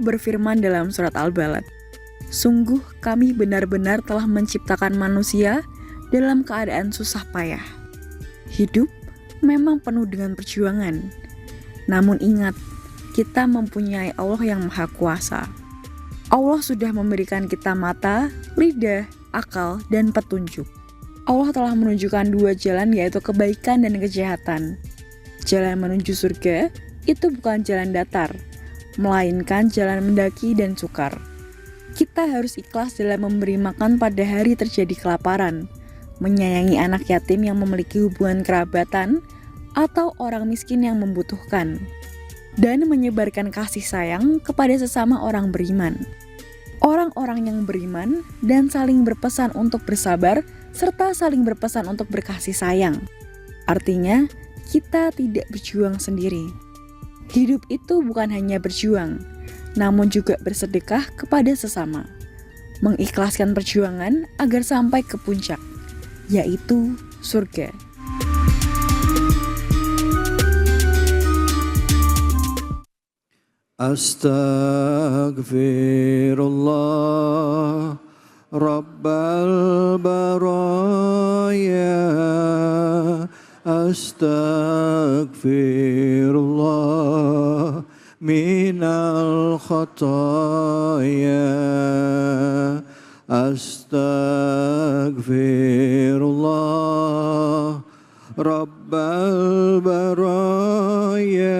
berfirman dalam surat Al-Balad, "Sungguh kami benar-benar telah menciptakan manusia dalam keadaan susah payah." Hidup memang penuh dengan perjuangan. Namun ingat, kita mempunyai Allah yang Maha Kuasa. Allah sudah memberikan kita mata, lidah, akal, dan petunjuk. Allah telah menunjukkan dua jalan, yaitu kebaikan dan kejahatan. Jalan menuju surga itu bukan jalan datar, melainkan jalan mendaki dan sukar. Kita harus ikhlas dalam memberi makan pada hari terjadi kelaparan, menyayangi anak yatim yang memiliki hubungan kerabatan, atau orang miskin yang membutuhkan, dan menyebarkan kasih sayang kepada sesama orang beriman. Orang-orang yang beriman dan saling berpesan untuk bersabar, serta saling berpesan untuk berkasih sayang. Artinya, kita tidak berjuang sendiri. Hidup itu bukan hanya berjuang, namun juga bersedekah kepada sesama. Mengikhlaskan perjuangan agar sampai ke puncak, yaitu surga. Astaghfirullah Rabbal baraya, astaghfirullah minal khataya, astaghfirullah Rabbal baraya,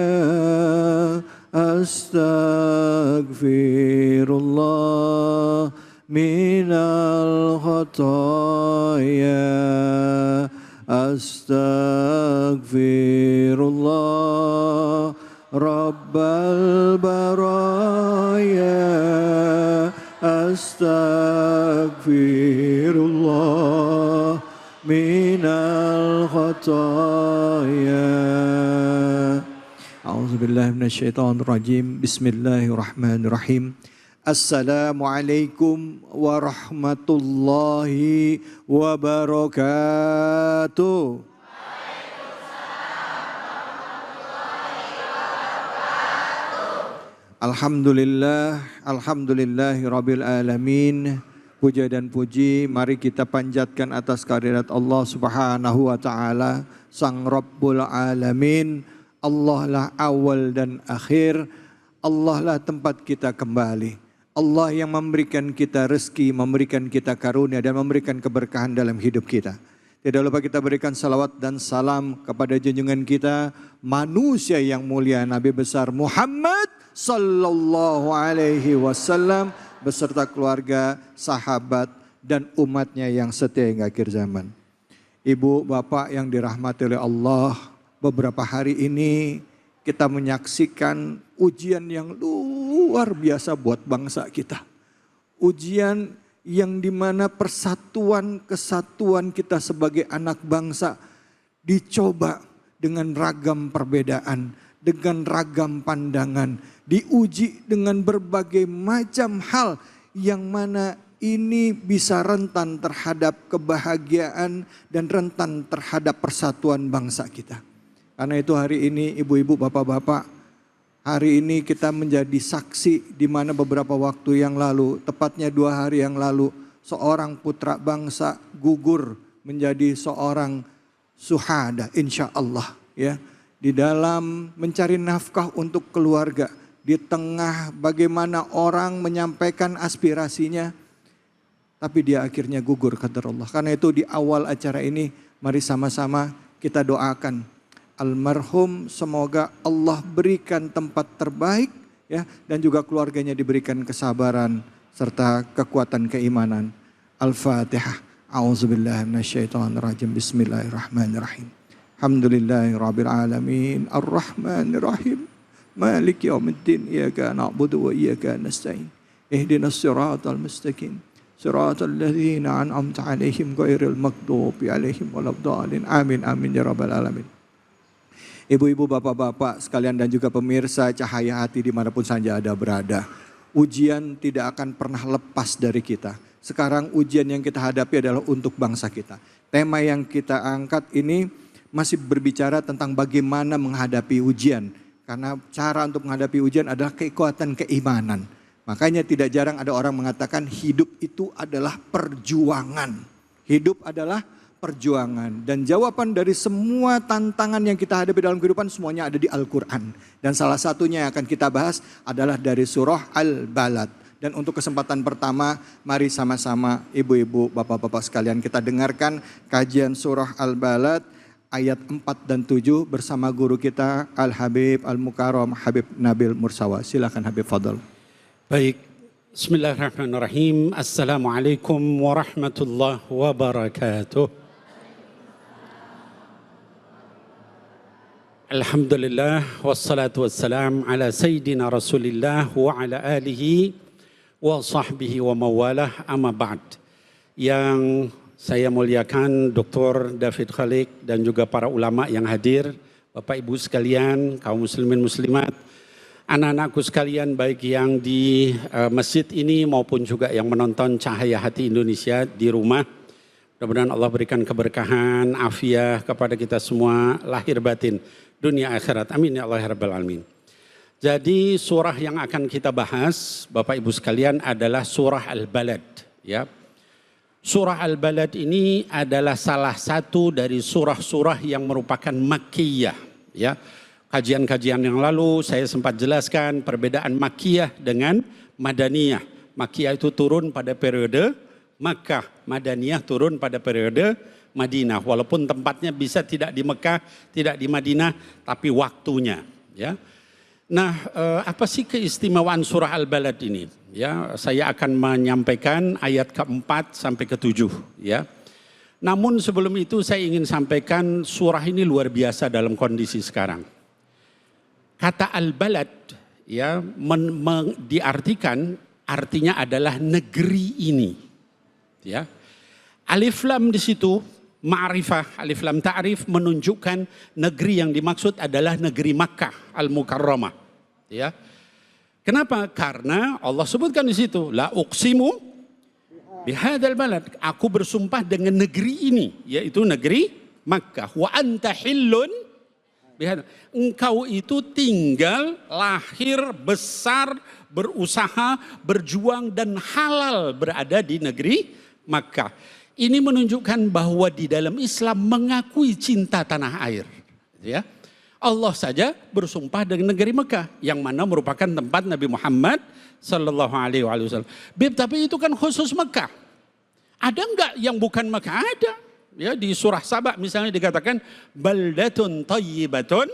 astaghfirullah minal khataya, astaghfirullah Rabbal baraya, astaghfirullah minal khataya. A'udzubillahi minasyaitonirrajim. Bismillahirrahmanirrahim. Assalamualaikum warahmatullahi wabarakatuh. Alhamdulillahi rabbil alamin. Puja dan puji mari kita panjatkan atas kehadirat Allah Subhanahu wa taala, Sang Rabbul Alamin. Allah lah awal dan akhir, Allah lah tempat kita kembali. Allah yang memberikan kita rezeki, memberikan kita karunia dan memberikan keberkahan dalam hidup kita. Tidak lupa kita berikan salawat dan salam kepada junjungan kita, manusia yang mulia, Nabi besar Muhammad sallallahu alaihi wasallam beserta keluarga, sahabat dan umatnya yang setia hingga akhir zaman. Ibu, bapak yang dirahmati oleh Allah, beberapa hari ini kita menyaksikan ujian yang luar biasa buat bangsa kita. Ujian yang dimana persatuan, kesatuan kita sebagai anak bangsa dicoba dengan ragam perbedaan, dengan ragam pandangan, diuji dengan berbagai macam hal yang mana ini bisa rentan terhadap kebahagiaan dan rentan terhadap persatuan bangsa kita. Karena itu hari ini ibu-ibu, bapak-bapak, hari ini kita menjadi saksi di mana beberapa waktu yang lalu, tepatnya 2 hari yang lalu, seorang putra bangsa gugur menjadi seorang syuhada, insya Allah, ya, di dalam mencari nafkah untuk keluarga, di tengah bagaimana orang menyampaikan aspirasinya, tapi dia akhirnya gugur qadar Allah. Karena itu di awal acara ini mari sama-sama kita doakan almarhum, semoga Allah berikan tempat terbaik, ya, dan juga keluarganya diberikan kesabaran serta kekuatan keimanan. Al-Fatihah. A'udzubillahi minasyaitonirrajim. Bismillahirrahmanirrahim. Alhamdulillahirabbil alamin. Arrahmanirrahim. Maliki yaumiddin. Iyyaka na'budu wa iyyaka nasta'in. Ihdinas siratal mustaqim. Siratal ladzina an'amta 'alaihim ghairil maghdubi 'alaihim waladdallin. Amin amin ya rabbal alamin. Ibu-ibu, bapak-bapak sekalian dan juga pemirsa Cahaya Hati dimanapun saja Anda berada. Ujian tidak akan pernah lepas dari kita. Sekarang ujian yang kita hadapi adalah untuk bangsa kita. Tema yang kita angkat ini masih berbicara tentang bagaimana menghadapi ujian. Karena cara untuk menghadapi ujian adalah kekuatan keimanan. Makanya tidak jarang ada orang mengatakan hidup itu adalah perjuangan. Hidup adalah perjuangan. Dan jawaban dari semua tantangan yang kita hadapi dalam kehidupan semuanya ada di Al-Quran. Dan salah satunya yang akan kita bahas adalah dari surah Al-Balad. Dan untuk kesempatan pertama, mari sama-sama ibu-ibu, bapak-bapak sekalian kita dengarkan kajian surah Al-Balad ayat 4 dan 7 bersama guru kita Al-Habib Al-Mukarram Habib Nabil Mursawa. Silakan Habib, fadal. Baik, bismillahirrahmanirrahim. Assalamualaikum warahmatullahi wabarakatuh. Alhamdulillah, wassalatu wassalam ala sayyidina rasulillah wa ala alihi wa sahbihi wa mawalah, amma ba'd. Yang saya muliakan Dr. David Khalik dan juga para ulama yang hadir, Bapak Ibu sekalian, kaum muslimin muslimat, anak-anakku sekalian baik yang di masjid ini maupun juga yang menonton Cahaya Hati Indonesia di rumah. Mudah-mudahan Allah berikan keberkahan, afiah kepada kita semua, lahir batin, dunia akhirat. Amin ya Allah ya Rabbal Alamin. Jadi surah yang akan kita bahas Bapak Ibu sekalian adalah surah Al-Balad. Ya. Surah Al-Balad ini adalah salah satu dari surah-surah yang merupakan Makkiyah. Ya. Kajian-kajian yang lalu saya sempat jelaskan perbedaan Makkiyah dengan Madaniyah. Makkiyah itu turun pada periode Makkah, Madaniyah turun pada periode Madinah. Walaupun tempatnya bisa tidak di Mekah, tidak di Madinah, tapi waktunya. Ya. Nah, apa sih keistimewaan surah Al-Balad ini? Ya, saya akan menyampaikan ayat ke-4 sampai ke-7. Ya. Namun sebelum itu saya ingin sampaikan surah ini luar biasa dalam kondisi sekarang. Kata Al-Balad ya diartikan artinya adalah negeri ini. Ya. Alif lam di situ ma'rifah, alif lam ta'rif menunjukkan negeri yang dimaksud adalah negeri Makkah Al-Mukarramah. Ya. Kenapa? Karena Allah sebutkan di situ la uqsimu bihadzal balad. Aku bersumpah dengan negeri ini, yaitu negeri Makkah. Wa anta hillun. Engkau itu tinggal, lahir, besar, berusaha, berjuang dan halal berada di negeri Makkah. Ini menunjukkan bahwa di dalam Islam mengakui cinta tanah air. Ya. Allah saja bersumpah dengan negeri Makkah yang mana merupakan tempat Nabi Muhammad sallallahu alaihi wasallam. Tapi itu kan khusus Makkah. Ada enggak yang bukan Makkah? Ada. Ya, di surah Saba misalnya dikatakan baldatun thayyibatun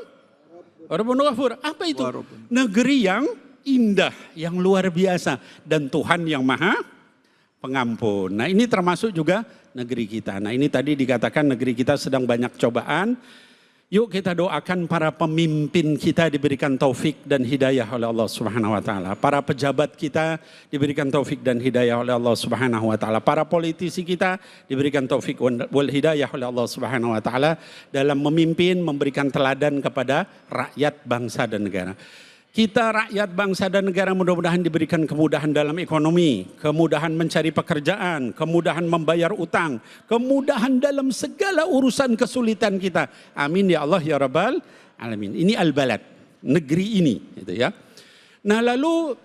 rabbun ghafur. Apa itu? Negeri yang indah, yang luar biasa dan Tuhan yang Maha Pengampun. Nah, ini termasuk juga negeri kita. Nah, ini tadi dikatakan negeri kita sedang banyak cobaan. Yuk kita doakan para pemimpin kita diberikan taufik dan hidayah oleh Allah Subhanahu wa taala. Para pejabat kita diberikan taufik dan hidayah oleh Allah Subhanahu wa taala. Para politisi kita diberikan taufik wal hidayah oleh Allah Subhanahu wa taala dalam memimpin, memberikan teladan kepada rakyat, bangsa dan negara. Kita rakyat bangsa dan negara mudah-mudahan diberikan kemudahan dalam ekonomi, kemudahan mencari pekerjaan, kemudahan membayar utang, kemudahan dalam segala urusan kesulitan kita. Amin ya Allah ya Rabbal Alamin. Ini Al-Balad, negeri ini, gitu ya. Nah, lalu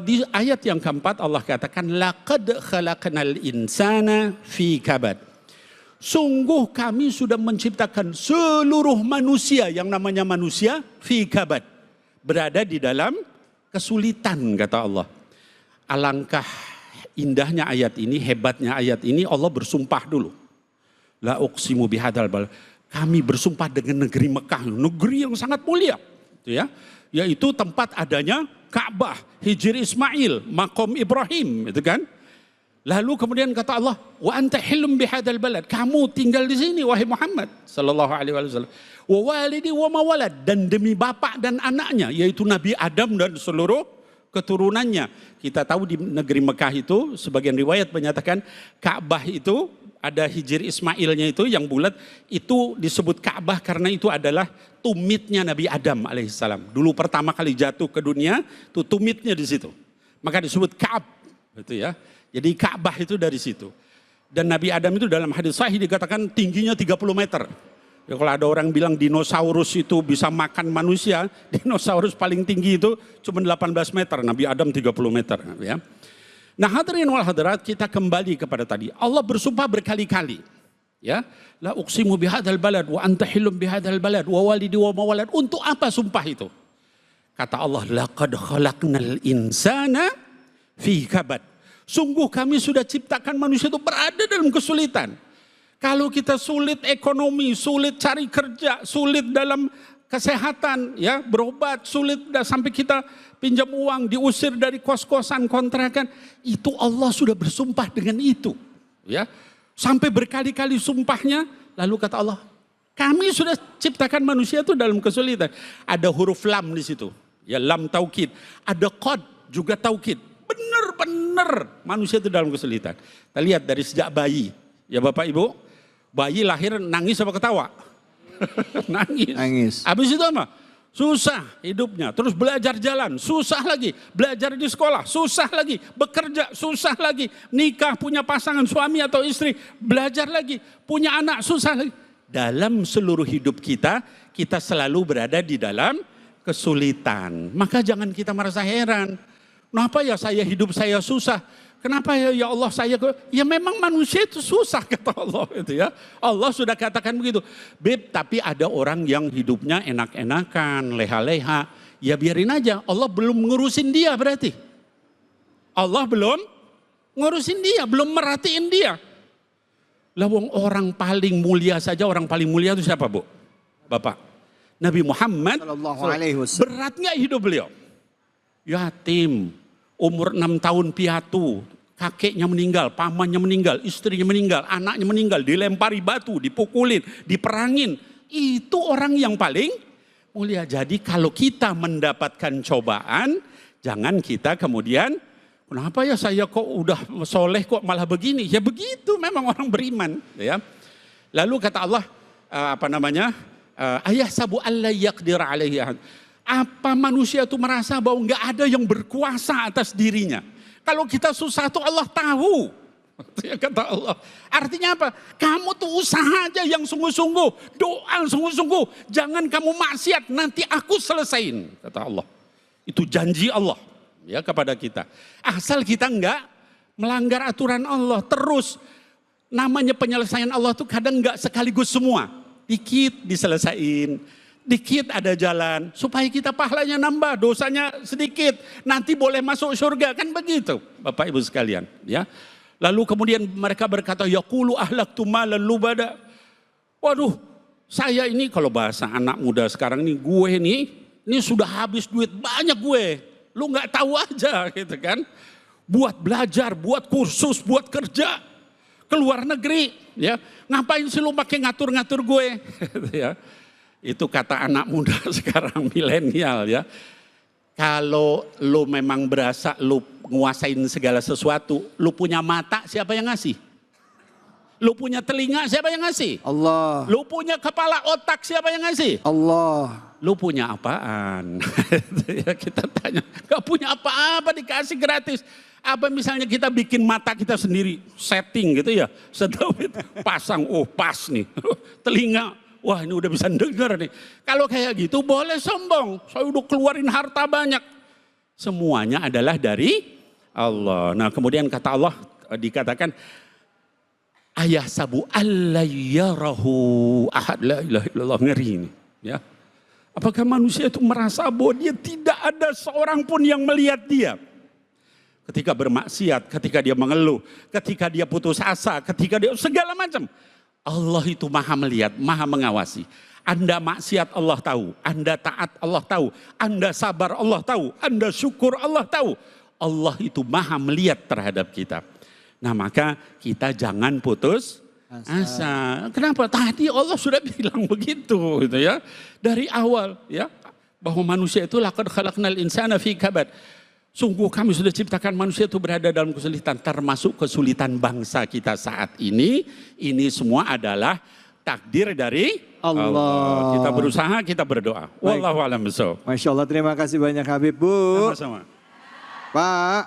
di ayat yang keempat Allah katakan laqad khalaqnal insana fi kabad. Sungguh kami sudah menciptakan seluruh manusia, yang namanya manusia fi kabad, berada di dalam kesulitan, kata Allah. Alangkah indahnya ayat ini, hebatnya ayat ini, Allah bersumpah dulu. La uqsimu bihadzal balad. Kami bersumpah dengan negeri Mekah, negeri yang sangat mulia, itu ya. Yaitu tempat adanya Ka'bah, Hijr Ismail, Maqam Ibrahim, itu kan. Lalu kemudian kata Allah, wa anta hilum bihadzal balad. Kamu tinggal di sini wahai Muhammad sallallahu alaihi wasallam. Wa walidi wa mawalad, dan demi bapak dan anaknya, yaitu Nabi Adam dan seluruh keturunannya. Kita tahu di negeri Mekah itu sebagian riwayat menyatakan Ka'bah itu ada Hijr Ismailnya itu yang bulat, itu disebut Ka'bah karena itu adalah tumitnya Nabi Adam alaihissalam. Dulu pertama kali jatuh ke dunia, itu tumitnya di situ. Maka disebut Ka'ab, gitu ya. Jadi Ka'bah itu dari situ. Dan Nabi Adam itu dalam hadis sahih dikatakan tingginya 30 meter. Ya, kalau ada orang bilang dinosaurus itu bisa makan manusia, dinosaurus paling tinggi itu cuma 18 meter, Nabi Adam 30 meter. Ya. Nah hadirin wal hadirat, kita kembali kepada tadi. Allah bersumpah berkali-kali. Ya, la uqsimu bihadzal balad wa anta hilum bihadzal balad wa walidi wa mawalad. Untuk apa sumpah itu? Kata Allah, laqad khalaqnal insana fi kabad. Sungguh kami sudah ciptakan manusia itu berada dalam kesulitan. Kalau kita sulit ekonomi, sulit cari kerja, sulit dalam kesehatan, ya berobat, sulit sampai kita pinjam uang, diusir dari kos-kosan, kontrakan, itu Allah sudah bersumpah dengan itu, ya. Sampai berkali-kali sumpahnya, lalu kata Allah, kami sudah ciptakan manusia itu dalam kesulitan. Ada huruf lam di situ, ya lam taukid, ada qad juga taukid. Benar-benar manusia itu dalam kesulitan. Kita lihat dari sejak bayi, ya Bapak Ibu. Bayi lahir nangis apa ketawa? Nangis. Habis itu apa? Susah hidupnya. Terus belajar jalan, susah lagi. Belajar di sekolah, susah lagi. Bekerja, susah lagi. Nikah, punya pasangan suami atau istri, belajar lagi. Punya anak, susah lagi. Dalam seluruh hidup kita, kita selalu berada di dalam kesulitan. Maka jangan kita merasa heran. Kenapa ya hidup saya susah? Kenapa ya Allah saya, ya memang manusia itu susah kata Allah itu ya. Allah sudah katakan begitu. Beb, tapi ada orang yang hidupnya enak-enakan, leha-leha. Ya biarin aja, Allah belum ngurusin dia berarti. Allah belum ngurusin dia, belum merhatiin dia. Lah orang paling mulia saja, orang paling mulia itu siapa Bu? Bapak. Nabi Muhammad SAW. Berat nggak hidup beliau? Yatim, umur 6 tahun piatu. Kakeknya meninggal, pamannya meninggal, istrinya meninggal, anaknya meninggal, dilempari batu, dipukulin, diperangin. Itu orang yang paling mulia. Jadi kalau kita mendapatkan cobaan, jangan kita kemudian, kenapa ya saya kok udah soleh kok malah begini? Ya begitu memang orang beriman. Ya. Lalu kata Allah, ayah sabu alla yaqdir alaihi. Apa manusia itu merasa bahwa enggak ada yang berkuasa atas dirinya? Kalau kita susah tuh Allah tahu. Ya kata Allah. Artinya apa? Kamu tuh usaha aja yang sungguh-sungguh. Doa sungguh-sungguh. Jangan kamu maksiat. Nanti aku selesain. Kata Allah. Itu janji Allah. Ya kepada kita. Asal kita enggak melanggar aturan Allah. Terus namanya penyelesaian Allah tuh kadang enggak sekaligus semua. Dikit diselesain. Dikit ada jalan, supaya kita pahalanya nambah, dosanya sedikit, nanti boleh masuk surga, kan begitu Bapak Ibu sekalian. Ya. Lalu kemudian mereka berkata, yaqulu ahlaktu malan lubada. Waduh, saya ini kalau bahasa anak muda sekarang ini, gue ini sudah habis duit banyak gue. Lu gak tahu aja gitu kan. Buat belajar, buat kursus, buat kerja, ke luar negeri. Ya. Ngapain sih lu pakai ngatur-ngatur gue? Ya. Itu kata anak muda sekarang milenial ya. Kalau lu memang berasa lu nguasain segala sesuatu, lu punya mata siapa yang ngasih? Lu punya telinga siapa yang ngasih? Allah. Lu punya kepala otak siapa yang ngasih? Allah. Lu punya apaan? Kita tanya, gak punya apa-apa dikasih gratis. Apa misalnya kita bikin mata kita sendiri, setting gitu ya. Sedawit pasang, oh pas nih. Telinga. Wah ini udah bisa dengar nih. Kalau kayak gitu boleh sombong. Saya udah keluarin harta banyak. Semuanya adalah dari Allah. Nah kemudian kata Allah dikatakan. Ayah sabu allayyarahu ahad. La ilaha illallah, ngeri ini. Ya. Apakah manusia itu merasa bahwa dia tidak ada seorang pun yang melihat dia. Ketika bermaksiat, ketika dia mengeluh, ketika dia putus asa, ketika dia segala macam. Allah itu maha melihat, maha mengawasi. Anda maksiat Allah tahu, Anda taat Allah tahu, Anda sabar Allah tahu, Anda syukur Allah tahu. Allah itu maha melihat terhadap kita. Nah maka kita jangan putus asa. Kenapa? Tadi Allah sudah bilang begitu gitu ya. Dari awal ya. Bahwa manusia itu laqad khalaqnal insana fi kabad. Sungguh kami sudah ciptakan manusia itu berada dalam kesulitan, termasuk kesulitan bangsa kita saat ini. Ini semua adalah takdir dari Allah. Kita berusaha, kita berdoa. Wallahu a'lam bishawab. Masya Allah, terima kasih banyak Habib Bu. Sama-sama. Pak,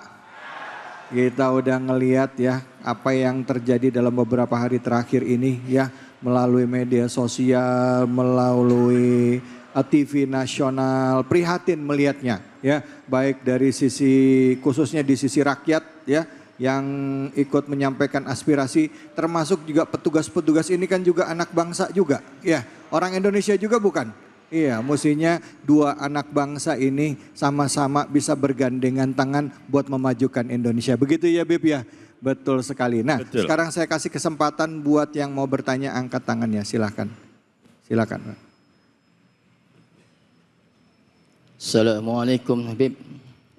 kita udah ngeliat ya apa yang terjadi dalam beberapa hari terakhir ini ya. melalui media sosial, melalui TV nasional, prihatin melihatnya ya, baik dari sisi khususnya di sisi rakyat ya yang ikut menyampaikan aspirasi, termasuk juga petugas-petugas ini kan juga anak bangsa juga ya, orang Indonesia juga bukan? Iya, mestinya dua anak bangsa ini sama-sama bisa bergandengan tangan buat memajukan Indonesia. Begitu ya Bib ya? Betul sekali. Nah, Betul. sekarang saya kasih kesempatan buat yang mau bertanya, angkat tangannya, silakan. Silakan. Assalamualaikum Habib.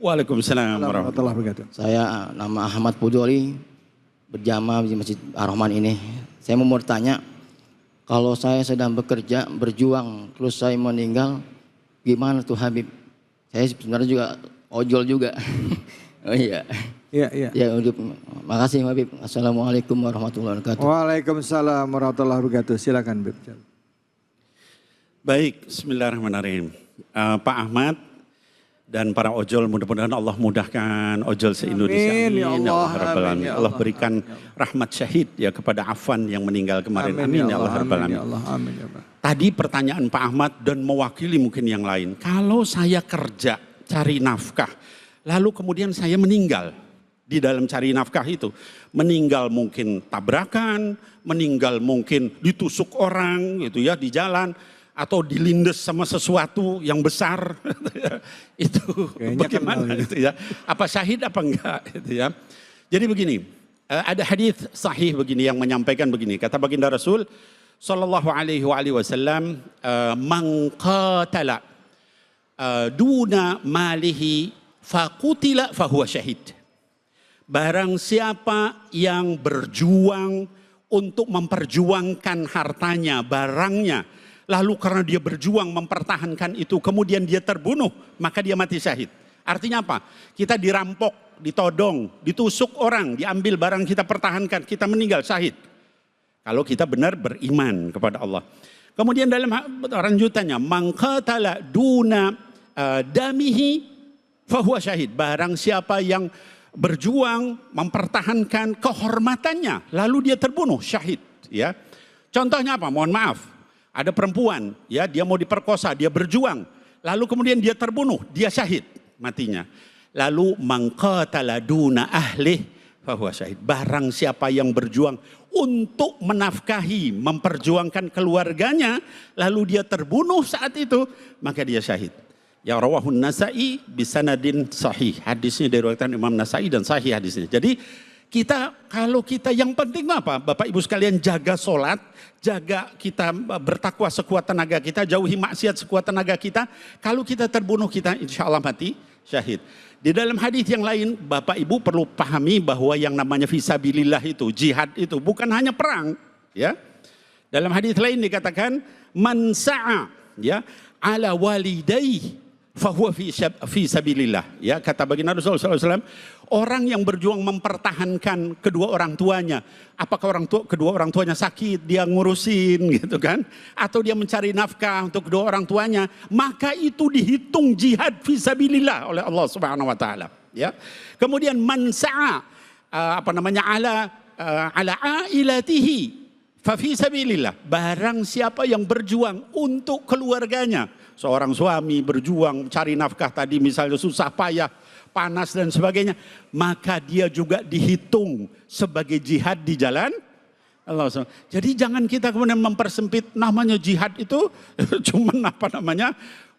Waalaikumsalam warahmatullahi Warahmatullahi wabarakatuh. Saya nama Ahmad Pudori, berjamaah di Masjid Ar-Rahman ini. Saya mau bertanya, kalau saya sedang bekerja, berjuang, terus saya meninggal, gimana tuh Habib? Saya sebenarnya juga ojol juga. Oh iya. Iya. Ya, makasih Habib. Assalamualaikum warahmatullahi wabarakatuh. Waalaikumsalam warahmatullahi wabarakatuh. Silakan Bib. Baik, bismillahirrahmanirrahim. Pak Ahmad dan para ojol, mudah-mudahan Allah mudahkan ojol se-Indonesia. Amin, ya Allah, Rabbal amin, alamin. ya Allah Allah, berikan rahmat syahid ya kepada Afwan yang meninggal kemarin. Amin, ya Allah, Rabbal alamin. Amin ya Allah, amin ya Allah. Tadi pertanyaan Pak Ahmad dan mewakili mungkin yang lain. Kalau saya kerja, cari nafkah, lalu kemudian saya meninggal di dalam cari nafkah itu. Meninggal mungkin tabrakan, meninggal mungkin ditusuk orang gitu ya di jalan. Atau dilindes sama sesuatu yang besar. Itu Kayaknya bagaimana kenal, itu ya. Apa syahid apa enggak itu ya. Jadi begini, ada hadis sahih begini yang menyampaikan begini. Kata baginda Rasul sallallahu alaihi wasallam, man qatala duna malihi faqutila fahuwa syahid. Barang siapa yang berjuang untuk memperjuangkan hartanya, barangnya, lalu karena dia berjuang mempertahankan itu, kemudian dia terbunuh, maka dia mati syahid. Artinya apa? Kita dirampok, ditodong, ditusuk orang, diambil barang kita pertahankan, kita meninggal syahid. Kalau kita benar beriman kepada Allah. Kemudian dalam lanjutannya, man qatala duna damihi fahuwa syahid. Barang siapa yang berjuang mempertahankan kehormatannya, lalu dia terbunuh syahid. Ya, contohnya apa? Mohon maaf. Ada perempuan, ya dia mau diperkosa, dia berjuang, lalu kemudian dia terbunuh, dia syahid matinya. Lalu man qatala duna ahlih fahuwa syahid. Barang siapa yang berjuang untuk menafkahi, memperjuangkan keluarganya, lalu dia terbunuh saat itu, maka dia syahid. Ya rawahun Nasa'i bisanadin sahih. Hadisnya diriwayatkan Imam Nasa'i dan sahih hadisnya. Jadi kalau kita yang penting apa? Bapak Ibu sekalian, jaga sholat, jaga kita bertakwa sekuat tenaga kita, jauhi maksiat sekuat tenaga kita. Kalau kita terbunuh, kita insya Allah mati syahid. Di dalam hadis yang lain, Bapak Ibu perlu pahami bahwa yang namanya fisabilillah itu, jihad itu bukan hanya perang. Ya, dalam hadis lain dikatakan man sa'a ya ala walidayhi fahuwa fi sabilillah. Ya, kata baginda Rasulullah SAW, orang yang berjuang mempertahankan kedua orang tuanya, apakah kedua orang tuanya sakit, dia ngurusin gitu kan, atau dia mencari nafkah untuk kedua orang tuanya, maka itu dihitung jihad fi sabilillah oleh Allah Subhanahu wa taala. Ya. Kemudian man sa'a ala ailatihi fa fi sabilillah. Barang siapa yang berjuang untuk keluarganya, seorang suami berjuang cari nafkah tadi misalnya susah payah, panas dan sebagainya, maka dia juga dihitung sebagai jihad di jalan Allah. Jadi jangan kita kemudian mempersempit namanya jihad itu cuman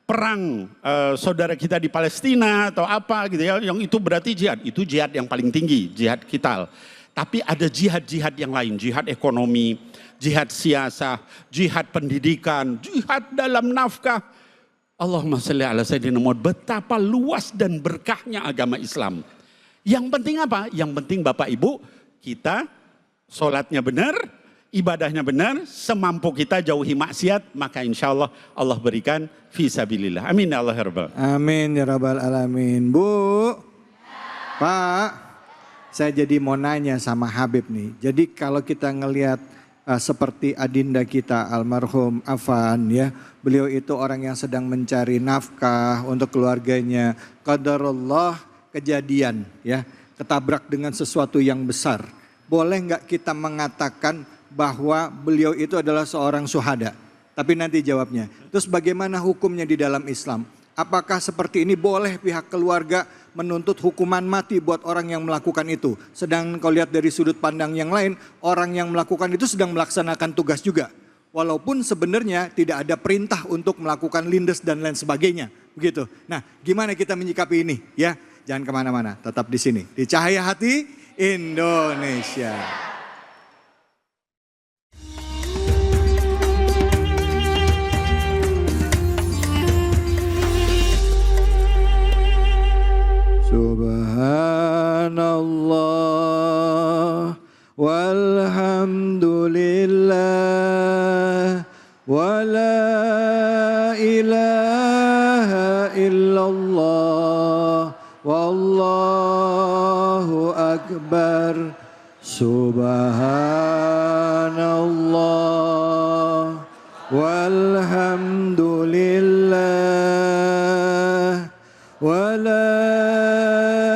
perang saudara kita di Palestina atau apa gitu ya, yang itu berarti jihad. Itu jihad yang paling tinggi, jihad qital. Tapi ada jihad-jihad yang lain, jihad ekonomi, jihad siasah, jihad pendidikan, jihad dalam nafkah. Allahumma sholli ala sayyidina Muhammad. Betapa luas dan berkahnya agama Islam. Yang penting apa? Yang penting Bapak Ibu, kita sholatnya benar, ibadahnya benar, semampu kita jauhi maksiat, maka insya Allah Allah berikan fisabilillah. Amin ya Allah ya Rabbal. Amin ya Rabbal alamin. Bu, Pak, saya jadi mau nanya sama Habib nih. Jadi kalau kita ngelihat seperti adinda kita almarhum Afan ya, beliau itu orang yang sedang mencari nafkah untuk keluarganya. Qadarullah kejadian ya, ketabrak dengan sesuatu yang besar. Boleh nggak kita mengatakan bahwa beliau itu adalah seorang syuhada. Tapi nanti jawabnya. Terus bagaimana hukumnya di dalam Islam? Apakah seperti ini boleh pihak keluarga menuntut hukuman mati buat orang yang melakukan itu? Sedang kau lihat dari sudut pandang yang lain, orang yang melakukan itu sedang melaksanakan tugas juga. Walaupun sebenarnya tidak ada perintah untuk melakukan lindes dan lain sebagainya. Begitu. Nah, gimana kita menyikapi ini? Ya, jangan kemana-mana, tetap di sini. Di Cahaya Hati Indonesia. Subhanallah walhamdulillah wa la ilaha illallah wallahu akbar. Subhanallah walhamdulillah wa la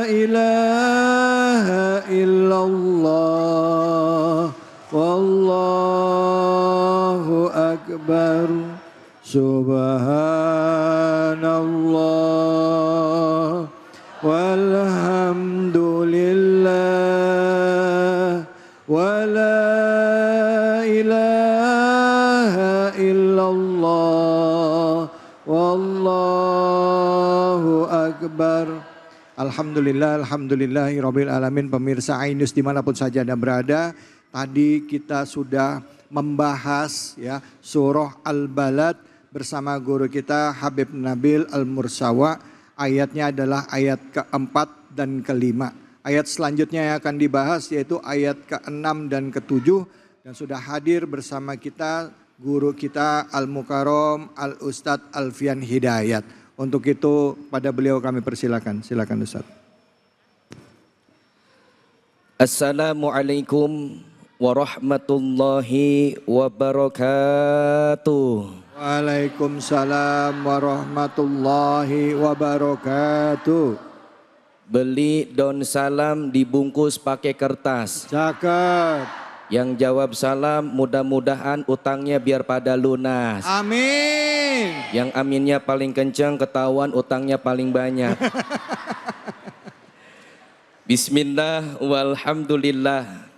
ilaha illallah wallahu akbar. Subhanallah walhamdulillah wa la ilaha illallah wallahu akbar. Alhamdulillah, alhamdulillahirabbil alamin. Pemirsa Ainus dimanapun saja Anda berada, tadi kita sudah membahas ya surah Al-Balad bersama guru kita Habib Nabil Al-Mursawa. Ayatnya adalah ayat keempat dan kelima. Ayat selanjutnya yang akan dibahas yaitu ayat ke-6 dan ke-7. Dan sudah hadir bersama kita guru kita Al-Mukarram Al-Ustadz Alfian Hidayat. Untuk itu pada beliau kami persilakan. Silakan Ustaz. Assalamualaikum warahmatullahi wabarakatuh. Waalaikumsalam warahmatullahi wabarakatuh. Beli daun salam dibungkus pakai kertas. Cakep. Yang jawab salam mudah-mudahan utangnya biar pada lunas. Amin. Yang aminnya paling kencang ketahuan utangnya paling banyak. Bismillah walhamdulillah.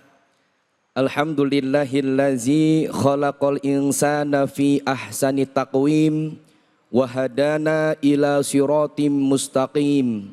Alhamdulillahillazi khalaqal insana fi ahsani taqwim wa hadana ila siratim mustaqim.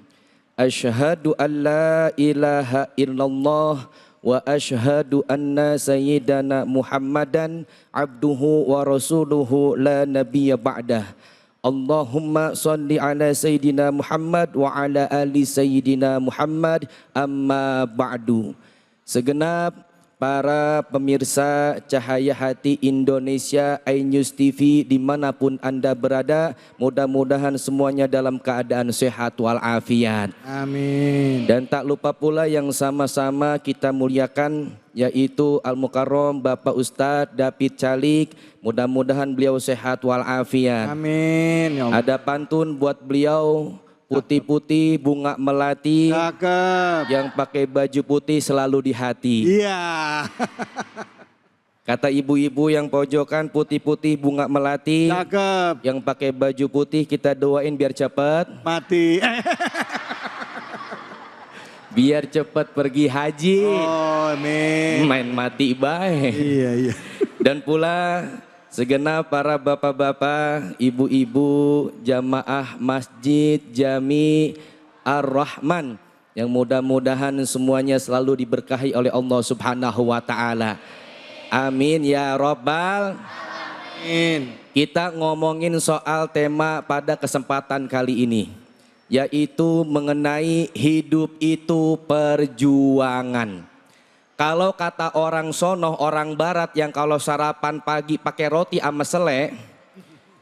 Asyhadu an la ilaha illallah wa asyhadu anna sayyidana Muhammadan abduhu wa rasuluhu la nabiyya ba'dah. Allahumma salli ala sayyidina Muhammad wa ala ali sayyidina Muhammad amma ba'du. Segenap para pemirsa Cahaya Hati Indonesia, iNews TV dimanapun Anda berada, mudah-mudahan semuanya dalam keadaan sehat walafiat. Amin. Dan tak lupa pula yang sama-sama kita muliakan yaitu Al-Mukarram Bapak Ustadz David Calik, mudah-mudahan beliau sehat walafiat. Amin. Ya Allah. Ada pantun buat beliau. Putih-putih bunga melati. Cakep. Yang pakai baju putih selalu di hati. Iya. Kata ibu-ibu yang pojokan, putih-putih bunga melati. Cakep. Yang pakai baju putih kita doain biar cepat. Mati. Biar cepat pergi haji. Oh, amin. Main mati baik. Iya, iya. Dan pula segenap para bapak-bapak, ibu-ibu, jamaah masjid, jami Ar-Rahman yang mudah-mudahan semuanya selalu diberkahi oleh Allah Subhanahu wa taala. Amin ya rabbal Amin. Kita ngomongin soal tema pada kesempatan kali ini, yaitu mengenai hidup itu perjuangan. Kalau kata orang sono, orang barat yang kalau sarapan pagi pakai roti sama selai,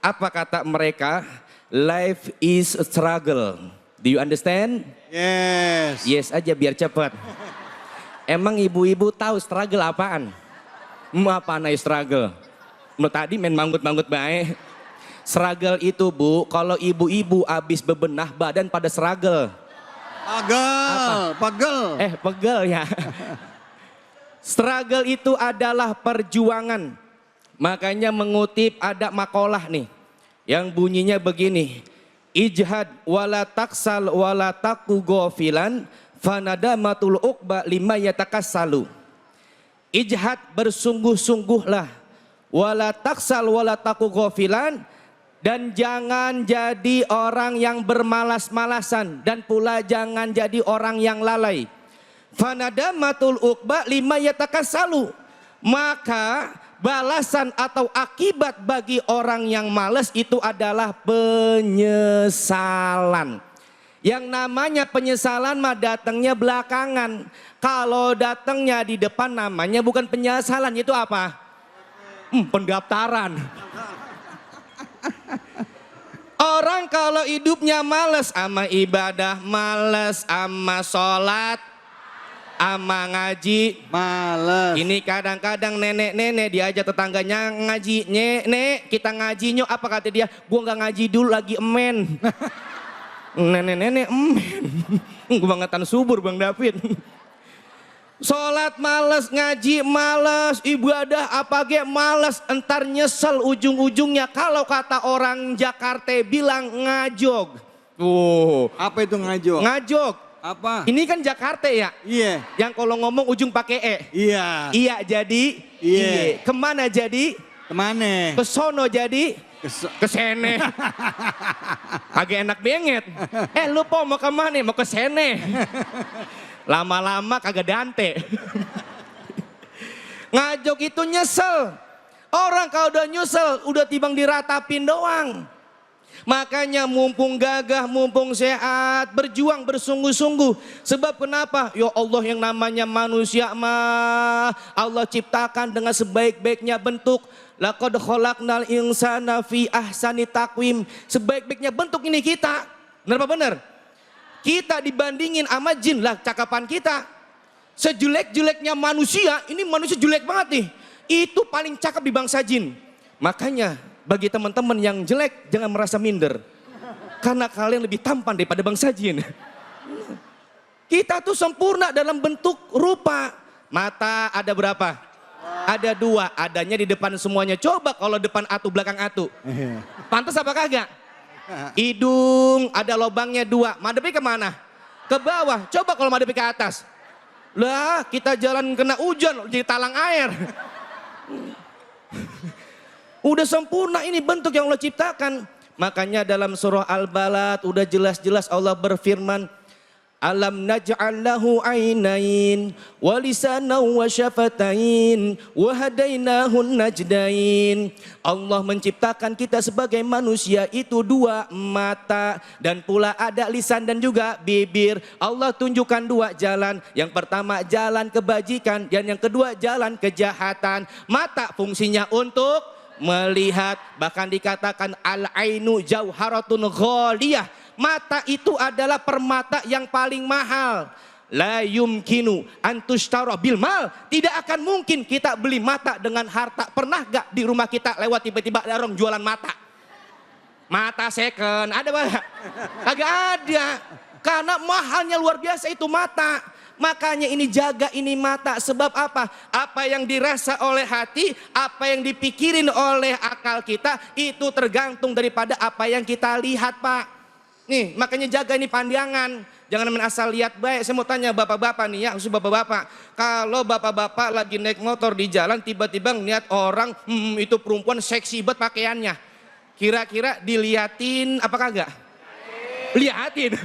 apa kata mereka? Life is a struggle. Do you understand? Yes. Yes aja biar cepat. Emang ibu-ibu tahu struggle apaan? Apa naik struggle? Tadi main manggut-manggut baik. Struggle itu bu, kalau ibu-ibu abis bebenah badan pada struggle. Pegel, pegel. Pegel ya. Struggle itu adalah perjuangan. Makanya mengutip ada makalah nih yang bunyinya begini. Ijhad wala taksal wala taku gofilan fanadamatul uqba lima yatakassalu. Ijhad, bersungguh-sungguhlah, wala taksal wala taku gofilan, dan jangan jadi orang yang bermalas-malasan, dan pula jangan jadi orang yang lalai. Fanadamatul uqba lima yatakassalu, maka balasan atau akibat bagi orang yang malas itu adalah penyesalan. Yang namanya penyesalan mah datangnya belakangan. Kalau datangnya di depan namanya bukan penyesalan, itu apa? Pendaftaran. Orang kalau hidupnya malas sama ibadah, malas sama sholat, ama ngaji, Males. ini kadang-kadang nenek-nenek diajak tetangganya ngaji, nek kita ngaji nyok, apa kata dia? Gua nggak ngaji dulu lagi emen. Nenek-nenek emen. Kebangetan subur Bang David. Sholat males, ngaji males, ibadah apa ge males, entar nyesel ujung-ujungnya. Kalau kata orang Jakarta bilang ngajog. Apa itu ngajok? Ngajog. Apa? Ini kan Jakarta ya? Iya. Yang kalau ngomong ujung pakai E. Iya. Iya jadi Iya. Kemana jadi? Kemana? Kesono jadi? Kesene. Agak enak banget. Lu po mau kemana? Mau kesene. Lama-lama kagak dante. Ngajok itu nyesel. Orang kalau udah nyesel udah tibang diratapin doang. Makanya mumpung gagah, mumpung sehat, berjuang bersungguh-sungguh. Sebab kenapa? Ya Allah, yang namanya manusia mah Allah ciptakan dengan sebaik-baiknya bentuk. Laqad khalaqnal insana fi ahsani taqwim. Sebaik-baiknya bentuk ini kita. Benar apa benar? Kita dibandingin sama jin lah cakapan kita. Sejelek-jeleknya manusia, ini manusia jelek banget nih. Itu paling cakep di bangsa jin. Makanya bagi teman-teman yang jelek jangan merasa minder. Karena kalian lebih tampan daripada bangsa jin. Kita tuh sempurna dalam bentuk rupa. Mata ada berapa? Ada 2, adanya di depan semuanya. Coba kalau depan atu belakang atu. Pantas apa kagak? Hidung ada lubangnya 2. Madepnya kemana? Ke bawah. Coba kalau madepnya ke atas. Lah kita jalan kena hujan jadi talang air. Udah sempurna ini bentuk yang Allah ciptakan. Makanya dalam surah Al-Balad udah jelas-jelas Allah berfirman, alam naj'al lahu ainain wa lisanan wa syafatain wa hadainahun najdain. Allah menciptakan kita sebagai manusia itu 2 mata dan pula ada lisan dan juga bibir. Allah tunjukkan 2 jalan. Yang pertama jalan kebajikan dan yang kedua jalan kejahatan. Mata fungsinya untuk melihat, bahkan dikatakan al-ainu jauharatun ghaliyah. Mata itu adalah permata yang paling mahal. La yumkinu antushtara bil mal. Tidak akan mungkin kita beli mata dengan harta. Pernah gak di rumah kita lewat tiba-tiba ada orang jualan mata? Mata second, ada gak? Kagak ada. Karena mahalnya luar biasa itu mata. Makanya ini jaga ini mata. Sebab apa? Apa yang dirasa oleh hati, apa yang dipikirin oleh akal kita, itu tergantung daripada apa yang kita lihat, Pak. Nih, makanya jaga ini pandangan. Jangan main asal lihat baik. Saya mau tanya bapak-bapak nih ya, khusus bapak-bapak. Kalau bapak-bapak lagi naik motor di jalan, tiba-tiba ngeliat orang, itu perempuan seksi banget pakaiannya. Kira-kira diliatin apa kagak? Liatin.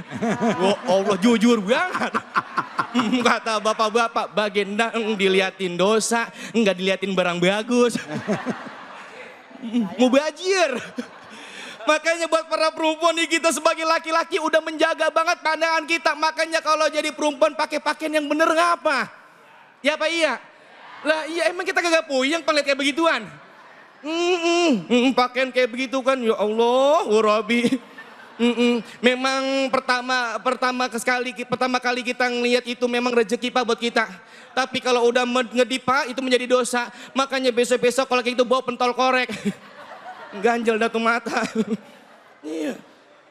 Oh Allah, jujur banget. Kata bapak-bapak, baginda diliatin dosa, enggak diliatin barang bagus. Mubazir. Makanya buat para perempuan nih, kita sebagai laki-laki udah menjaga banget pandangan kita. Makanya kalau jadi perempuan pakai pakaian yang bener ngapa? Ya apa iya? Lah iya, emang kita kagak puyeng ngeliat kayak begituan? Pakaian kayak begitu kan, ya Allah, Rabbi. Memang pertama kali kita ngelihat itu memang rezeki Pak buat kita. Tapi kalau udah ngedip Pak, itu menjadi dosa. Makanya besok-besok kalau kayak gitu bawa pentol korek. Ganjel datu mata. Iya.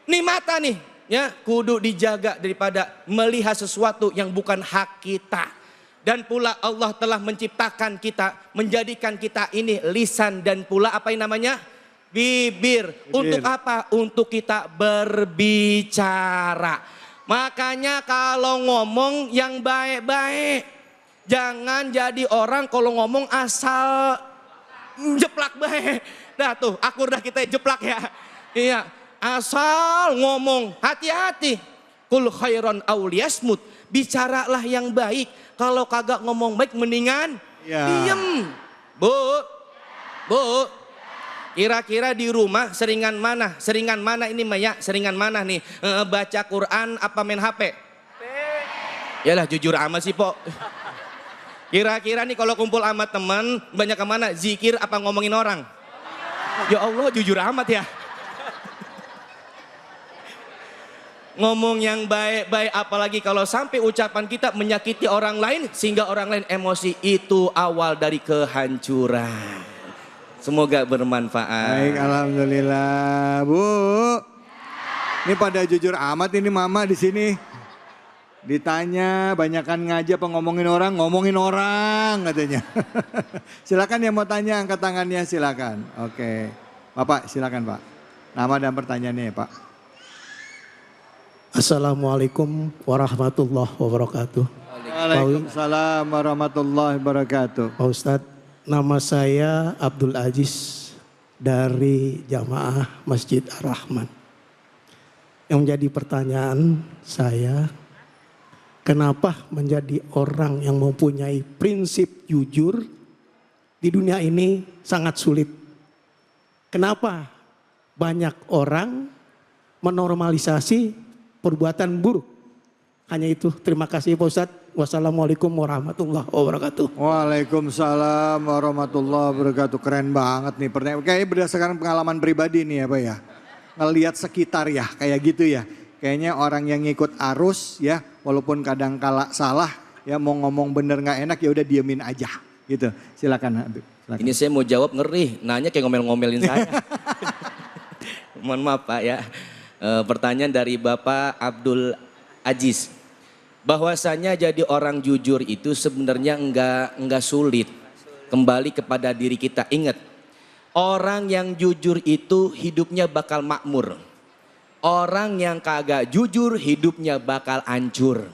Nih mata nih, ya kudu dijaga daripada melihat sesuatu yang bukan hak kita. Dan pula Allah telah menciptakan kita, menjadikan kita ini lisan dan pula apa yang namanya? Bibir. Untuk apa? Untuk kita berbicara. Makanya kalau ngomong yang baik-baik. Jangan jadi orang kalau ngomong asal jeplak baik. Dah tuh, akur dah kita jeplak ya. Iya, asal ngomong, hati-hati. Kul khairan auliyasmut. Bicaralah yang baik. Kalau kagak ngomong baik mendingan diem. Bu, kira-kira di rumah seringan mana? Seringan mana ini Maya? Seringan mana nih? Baca Quran apa main HP? Yalah jujur amat sih Pok. Kira-kira nih kalau kumpul sama teman banyak kemana? Zikir apa ngomongin orang? Ya Allah jujur amat ya. Ngomong yang baik-baik apalagi kalau sampai ucapan kita menyakiti orang lain sehingga orang lain emosi, itu awal dari kehancuran. Semoga bermanfaat. Baik, alhamdulillah. Bu. Ini pada jujur amat ini mama di sini. Ditanya banyakan ngaji apa ngomongin orang katanya. Silakan yang mau tanya angkat tangannya silakan. Oke. Bapak silakan Pak. Nama dan pertanyaannya ya Pak. Assalamualaikum warahmatullahi wabarakatuh. Waalaikumsalam warahmatullahi wabarakatuh. Pak Ustadz, nama saya Abdul Aziz dari Jamaah Masjid Ar-Rahman. Yang menjadi pertanyaan saya, kenapa menjadi orang yang mempunyai prinsip jujur di dunia ini sangat sulit? Kenapa banyak orang menormalisasi perbuatan buruk? Hanya itu. Terima kasih Pak Ustadz. Wassalamualaikum warahmatullahi wabarakatuh. Waalaikumsalam warahmatullahi wabarakatuh. Keren banget nih pertanyaan. Kayaknya berdasarkan pengalaman pribadi nih ya Pak ya. Ngelihat sekitar ya kayak gitu ya. Kayaknya orang yang ngikut arus ya, walaupun kadang kala salah ya, mau ngomong bener nggak enak ya udah diemin aja gitu. Silakan Habib. Silakan. Ini saya mau jawab ngeri, nanya kayak ngomel-ngomelin saya. Mohon maaf Pak ya. Pertanyaan dari Bapak Abdul Aziz. Bahwasanya jadi orang jujur itu sebenarnya enggak sulit. Kembali kepada diri kita. Ingat, orang yang jujur itu hidupnya bakal makmur. Orang yang kagak jujur hidupnya bakal hancur.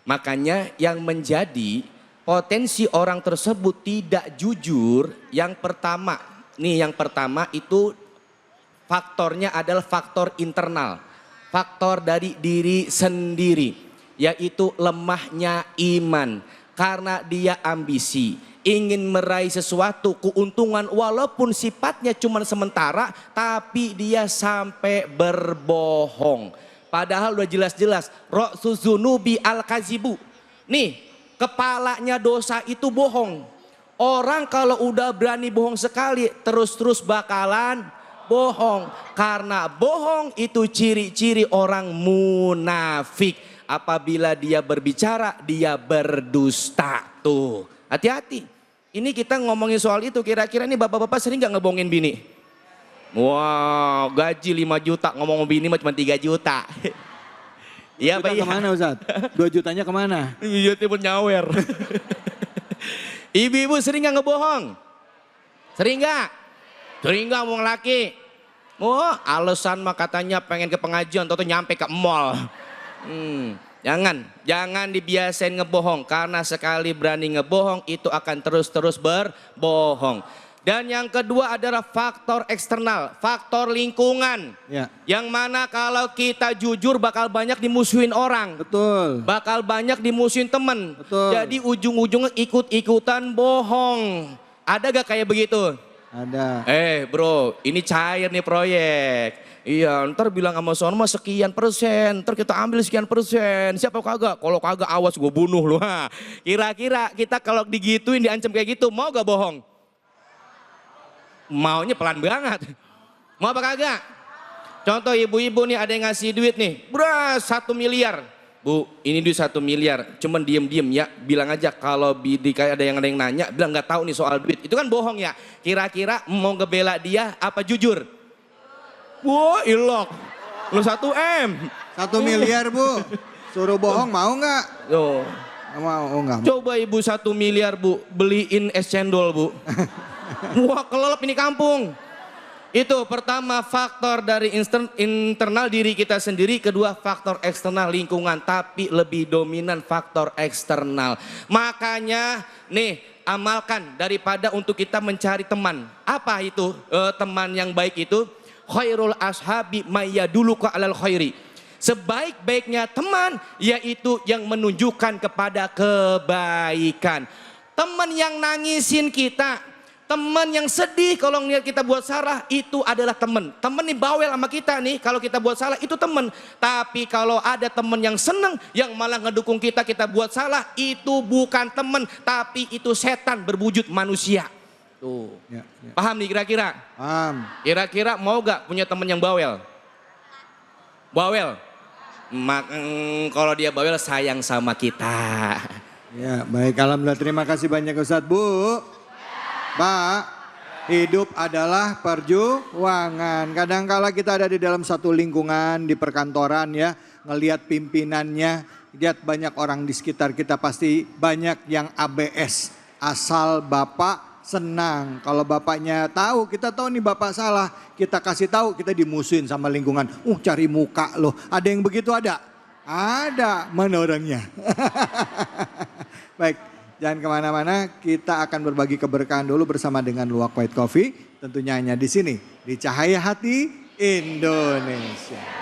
Makanya yang menjadi potensi orang tersebut tidak jujur, yang pertama itu faktornya adalah faktor internal, faktor dari diri sendiri, yaitu lemahnya iman. Karena dia ambisi, ingin meraih sesuatu keuntungan walaupun sifatnya cuma sementara, tapi dia sampai berbohong. Padahal udah jelas-jelas ra'suzunubi al-kazibu. Nih, kepalanya dosa itu bohong. Orang kalau udah berani bohong sekali, terus-terus bakalan bohong. Karena bohong itu ciri-ciri orang munafik. Apabila dia berbicara, dia berdusta. Tuh, hati-hati. Ini kita ngomongin soal itu, kira-kira ini bapak-bapak sering gak ngebohongin bini? Wow, gaji 5 juta, ngomong bini mah cuma 3 juta. Iya Pak. Kemana Ustaz? 2 jutanya kemana? Iya pun nyawer. Ibu-ibu sering gak ngebohong? Sering gak? Sering gak ngomong laki? Oh, alasan mah katanya pengen ke pengajian, atau nyampe ke mall. Jangan dibiasain ngebohong, karena sekali berani ngebohong itu akan terus-terus berbohong. Dan yang kedua adalah faktor eksternal, faktor lingkungan. Ya. Yang mana kalau kita jujur bakal banyak dimusuhin orang. Betul. Bakal banyak dimusuhin temen. Betul. Jadi ujung-ujungnya ikut-ikutan bohong. Ada gak kayak begitu? Ada. Bro, ini cair nih proyek. Iya, ntar bilang sama sono mah sekian persen, ntar kita ambil sekian persen. Siapa kagak? Kalau kagak awas gue bunuh lu. Kira-kira kita kalau digituin, diancam kayak gitu, mau gak bohong? Maunya pelan banget. Mau apa kagak? Contoh ibu-ibu nih ada yang ngasih duit nih, beras 1 miliar. Bu, ini duit 1 miliar, cuman diem-diem ya, bilang aja kalau ada yang nanya, bilang nggak tahu nih soal duit. Itu kan bohong ya. Kira-kira mau ngebela dia apa jujur? Wah, ilok. Lu 1 M. 1 miliar Bu, suruh bohong mau nggak? Tuh. Mau, nggak mau. Coba ibu 1 miliar bu, beliin es cendol bu. Wah kelelep ini kampung. Itu pertama faktor dari internal diri kita sendiri, kedua faktor eksternal lingkungan, tapi lebih dominan faktor eksternal. Makanya nih amalkan daripada untuk kita mencari teman. Apa itu teman yang baik itu? Khairul ashabi mayyaduluka alal khairi. Sebaik-baiknya teman yaitu yang menunjukkan kepada kebaikan. Teman yang nangisin kita, teman yang sedih kalau ngeliat kita buat salah, itu adalah teman. Teman nih bawel sama kita nih, kalau kita buat salah itu teman. Tapi kalau ada teman yang seneng, yang malah ngedukung kita buat salah, itu bukan teman, tapi itu setan berwujud manusia. Tuh, Ya. paham nih kira-kira? Paham. Kira-kira mau gak punya teman yang bawel? Bawel? Kalau dia bawel sayang sama kita. Ya, baik. Alhamdulillah, terima kasih banyak Ustadz. Bu, Pak, hidup adalah perjuangan. Kadangkala kita ada di dalam satu lingkungan, di perkantoran ya, ngelihat pimpinannya, lihat banyak orang di sekitar kita, pasti banyak yang ABS. Asal Bapak senang, kalau bapaknya tahu, kita tahu nih bapak salah, kita kasih tahu, kita dimusuhin sama lingkungan. Cari muka loh. Ada yang begitu ada? Ada. Mana orangnya? Baik, jangan kemana-mana. Kita akan berbagi keberkahan dulu bersama dengan Luwak White Coffee. Tentunya hanya di sini, di Cahaya Hati Indonesia.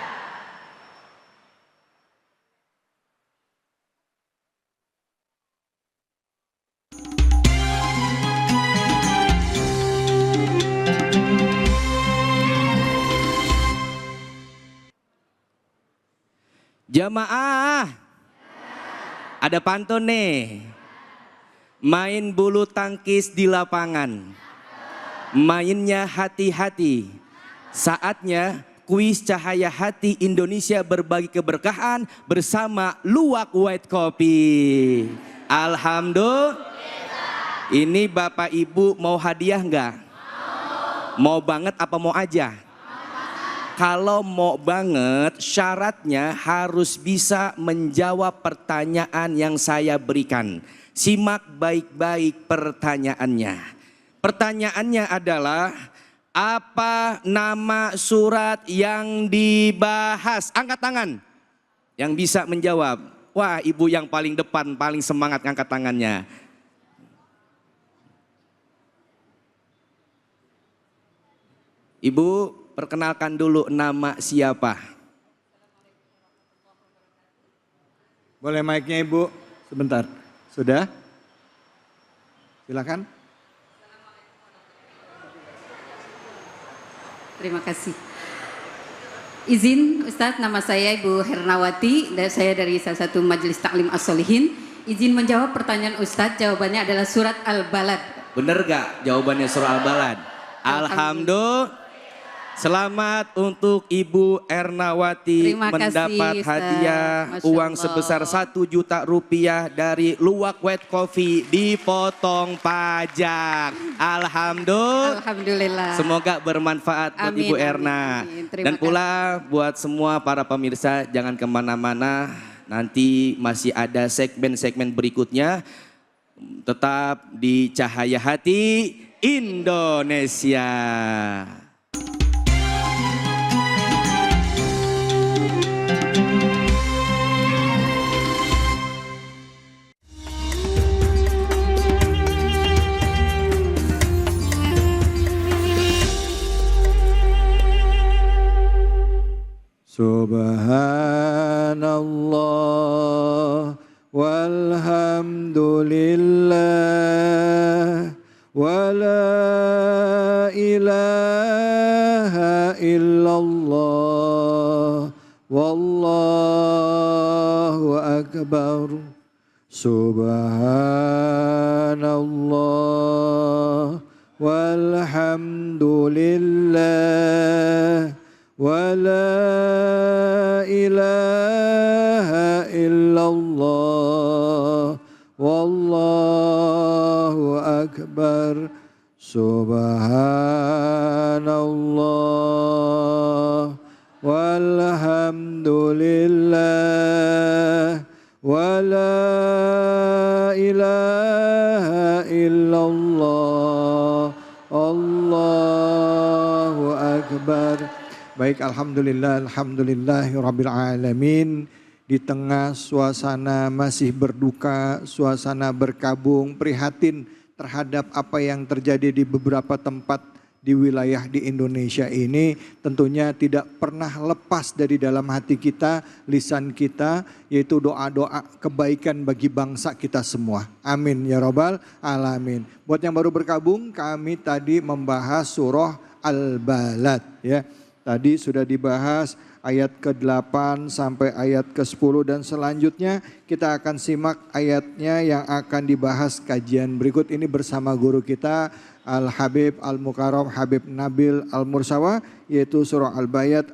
Jamaah, ada pantun nih. Main bulu tangkis di lapangan, mainnya hati-hati. Saatnya kuis Cahaya Hati Indonesia berbagi keberkahan bersama Luwak White Coffee. Alhamdulillah. Ini Bapak Ibu mau hadiah enggak? Mau banget apa mau aja? Kalau mau banget, syaratnya harus bisa menjawab pertanyaan yang saya berikan. Simak baik-baik pertanyaannya. Pertanyaannya adalah, apa nama surat yang dibahas? Angkat tangan yang bisa menjawab. Wah, ibu yang paling depan, paling semangat angkat tangannya. Ibu, perkenalkan dulu nama siapa? Boleh mic-nya Ibu? Sebentar. Sudah? Silakan. Terima kasih. Izin Ustadz, nama saya Ibu Hernawati, dan saya dari salah satu Majelis Taklim As-Solihin. Izin menjawab pertanyaan Ustadz, jawabannya adalah surat Al-Balad. Bener gak jawabannya surah Al-Balad? Alhamdulillah. Selamat untuk Ibu Ernawati mendapat hadiah uang sebesar 1 juta rupiah dari Luwak White Coffee, dipotong pajak. Alhamdulillah. Semoga bermanfaat buat Ibu Erna. Dan pula buat semua para pemirsa, jangan kemana-mana. Nanti masih ada segmen-segmen berikutnya. Tetap di Cahaya Hati Indonesia. Subhanallah walhamdulillah wa la ilaha illallah wallahu akbar. Subhanallah walhamdulillah wa la ilaha illallah wallahu akbar. Subhanallah walhamdulillah ولا إله إلا الله الله أكبر. Baik, alhamdulillah, alhamdulillahirabbil alamin. Di tengah suasana masih berduka, suasana berkabung, prihatin terhadap apa yang terjadi di beberapa tempat di wilayah di Indonesia ini, tentunya tidak pernah lepas dari dalam hati kita, lisan kita, yaitu doa-doa kebaikan bagi bangsa kita semua. Amin ya rabbal alamin. Buat yang baru bergabung, kami tadi membahas surah Al-Balad ya. Tadi sudah dibahas ayat ke-8 sampai ayat ke-10 dan selanjutnya kita akan simak ayatnya yang akan dibahas kajian berikut ini bersama guru kita Al-Habib Al-Mukarram Habib Nabil Al-Mursawa, yaitu surah Al-Balad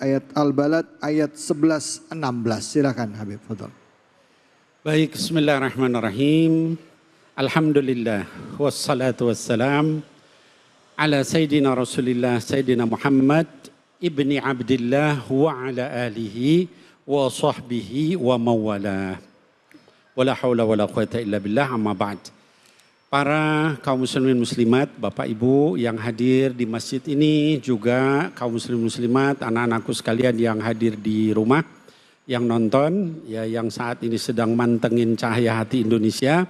ayat 11-16. Silakan Habib, fadhal. Baik, bismillahirrahmanirrahim. Alhamdulillah wassalatu wassalam ala sayyidina Rasulillah sayyidina Muhammad ibni Abdillah wa ala alihi wa sahbihi wa mawalah. Wala haula wala quwata illa billah, amma ba'd. Para kaum muslimin muslimat, Bapak Ibu yang hadir di masjid ini, juga kaum muslimin muslimat, anak-anakku sekalian yang hadir di rumah, yang nonton, ya, yang saat ini sedang mantengin cahaya hati Indonesia.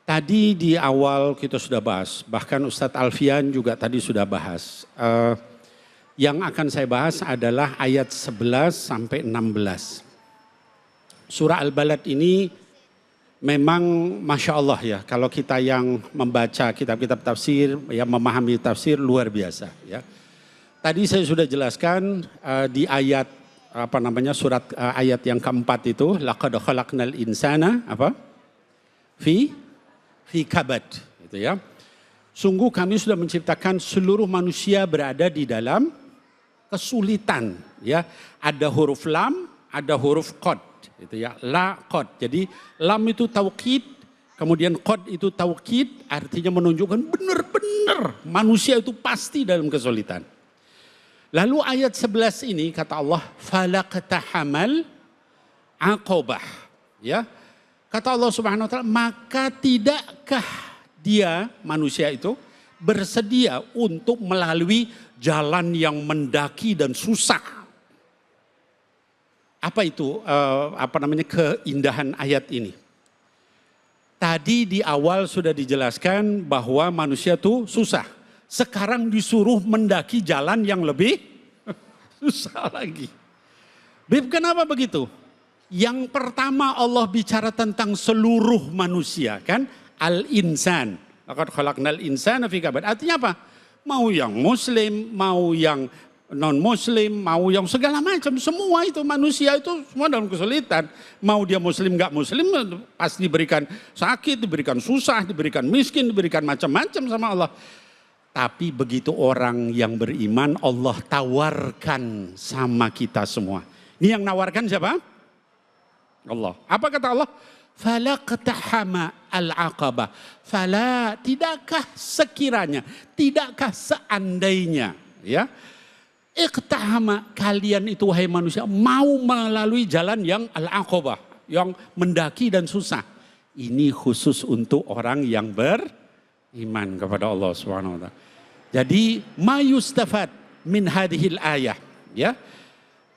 Tadi di awal kita sudah bahas, bahkan Ustadz Alfian juga tadi sudah bahas. Yang akan saya bahas adalah ayat 11 sampai 16. Surah Al-Balad ini memang Masya Allah ya, kalau kita yang membaca kitab-kitab tafsir, yang memahami tafsir luar biasa ya. Tadi saya sudah jelaskan di ayat surat ayat yang keempat itu, laqad khalaqnal insana fi kabad gitu ya. Sungguh kami sudah menciptakan seluruh manusia berada di dalam kesulitan ya. Ada huruf lam, ada huruf qad. Itu ya, la qad. Jadi lam itu taukid, kemudian qad itu taukid, artinya menunjukkan benar-benar manusia itu pasti dalam kesulitan. Lalu ayat 11 ini kata Allah, falaqtahamal aqabah. Ya. Kata Allah Subhanahu wa taala, maka tidakkah dia manusia itu bersedia untuk melalui jalan yang mendaki dan susah. Apa itu keindahan ayat ini? Tadi di awal sudah dijelaskan bahwa manusia itu susah. Sekarang disuruh mendaki jalan yang lebih susah lagi. Bib, kenapa begitu? Yang pertama Allah bicara tentang seluruh manusia kan? Al-insan. Laqad khalaqnal insana fi kabad. Artinya apa? Mau yang muslim, mau yang non-muslim, mau yang segala macam, semua itu manusia itu semua dalam kesulitan. Mau dia muslim gak muslim, pasti diberikan sakit, diberikan susah, diberikan miskin, diberikan macam-macam sama Allah. Tapi begitu orang yang beriman, Allah tawarkan sama kita semua. Ini yang nawarkan siapa? Allah. Apa kata Allah? Falaqtahama al-aqabah. Fala, tidakkah sekiranya, tidakkah seandainya, ya? Iqtahama, kalian itu wahai manusia mau melalui jalan yang al-aqabah, yang mendaki dan susah. Ini khusus untuk orang yang beriman kepada Allah Subhanahu wa taala. Jadi ma yustafad min hadhil ayah, ya.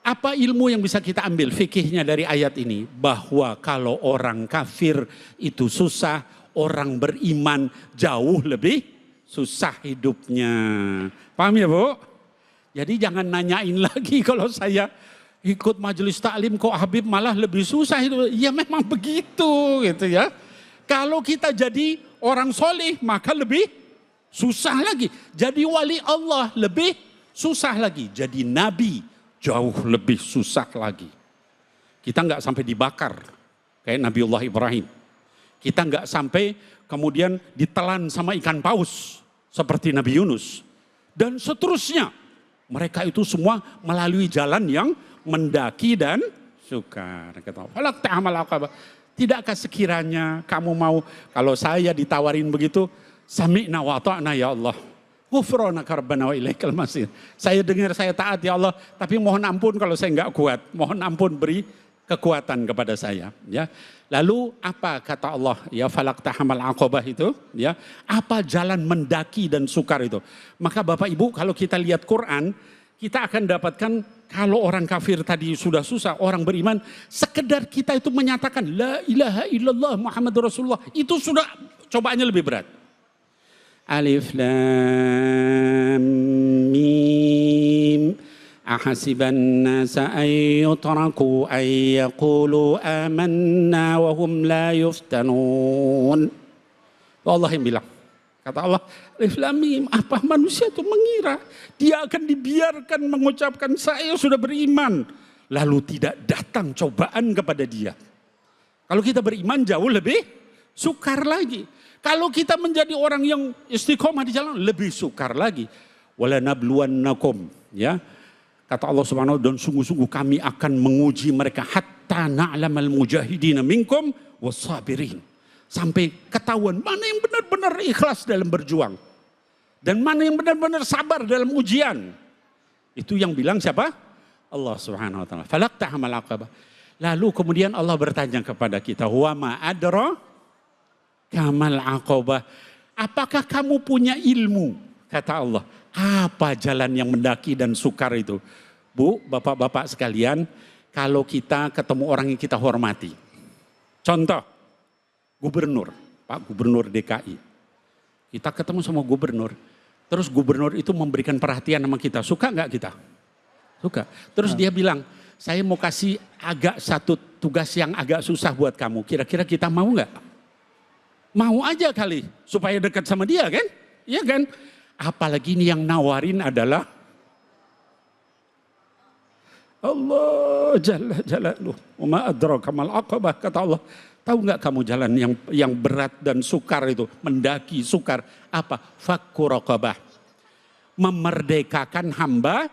Apa ilmu yang bisa kita ambil fikihnya dari ayat ini? Bahwa kalau orang kafir itu susah, orang beriman jauh lebih susah hidupnya. Paham ya, Bu? Jadi jangan nanyain lagi kalau saya ikut majelis taklim kok Habib malah lebih susah itu. Ya memang begitu gitu ya. Kalau kita jadi orang soleh maka lebih susah lagi. Jadi wali Allah lebih susah lagi. Jadi nabi jauh lebih susah lagi. Kita nggak sampai dibakar kayak Nabiullah Ibrahim. Kita nggak sampai kemudian ditelan sama ikan paus seperti Nabi Yunus. Dan seterusnya. Mereka itu semua melalui jalan yang mendaki dan sukar. Tidakkah sekiranya kamu mau, kalau saya ditawarin begitu, sami'na wa ta'na ya Allah. Ghufranaka rabbana wa ilaikal masir. Saya dengar, saya taat ya Allah, tapi mohon ampun kalau saya enggak kuat. Mohon ampun, beri kekuatan kepada saya, ya. Lalu apa kata Allah, ya falaqtahamal aqabah itu, ya. Apa jalan mendaki dan sukar itu? Maka Bapak Ibu, kalau kita lihat Quran, kita akan dapatkan kalau orang kafir tadi sudah susah, orang beriman sekedar kita itu menyatakan la ilaha illallah Muhammadur Rasulullah, itu sudah cobaannya lebih berat. Alif lam mim ahasiban nasa ay yutraku ay yaqulu amanna wa hum la yuftanun. Allah yang bilang, kata Allah, Alif lam mim, apa manusia itu mengira dia akan dibiarkan mengucapkan saya sudah beriman, lalu tidak datang cobaan kepada dia. Kalau kita beriman jauh lebih sukar lagi. Kalau kita menjadi orang yang istiqomah di jalan, lebih sukar lagi. Wala nabluwannakum, ya. Kata Allah Subhanahu wa ta'ala, dan sungguh-sungguh kami akan menguji mereka hatta na'lamal mujahidina minkum wassabirin. Sampai ketahuan mana yang benar-benar ikhlas dalam berjuang dan mana yang benar-benar sabar dalam ujian. Itu yang bilang siapa? Allah Subhanahu wa ta'ala. Falaqtahamal aqabah. Lalu kemudian Allah bertanya kepada kita, wa ma adra kamal aqabah. Apakah kamu punya ilmu? Kata Allah. Apa jalan yang mendaki dan sukar itu? Bu, bapak-bapak sekalian, kalau kita ketemu orang yang kita hormati. Contoh, gubernur, Pak Gubernur DKI. Kita ketemu sama gubernur. Terus gubernur itu memberikan perhatian sama kita. Suka nggak kita? Suka. Terus dia bilang, saya mau kasih agak satu tugas yang agak susah buat kamu. Kira-kira kita mau nggak? Mau aja kali, supaya dekat sama dia kan? Iya kan? Apalagi ini yang nawarin adalah Allah Jalla Jalaluh. Wa ma adraka mal aqabah, kata Allah. Tahu nggak kamu jalan yang berat dan sukar itu, mendaki sukar apa? Fakku raqabah. Memerdekakan hamba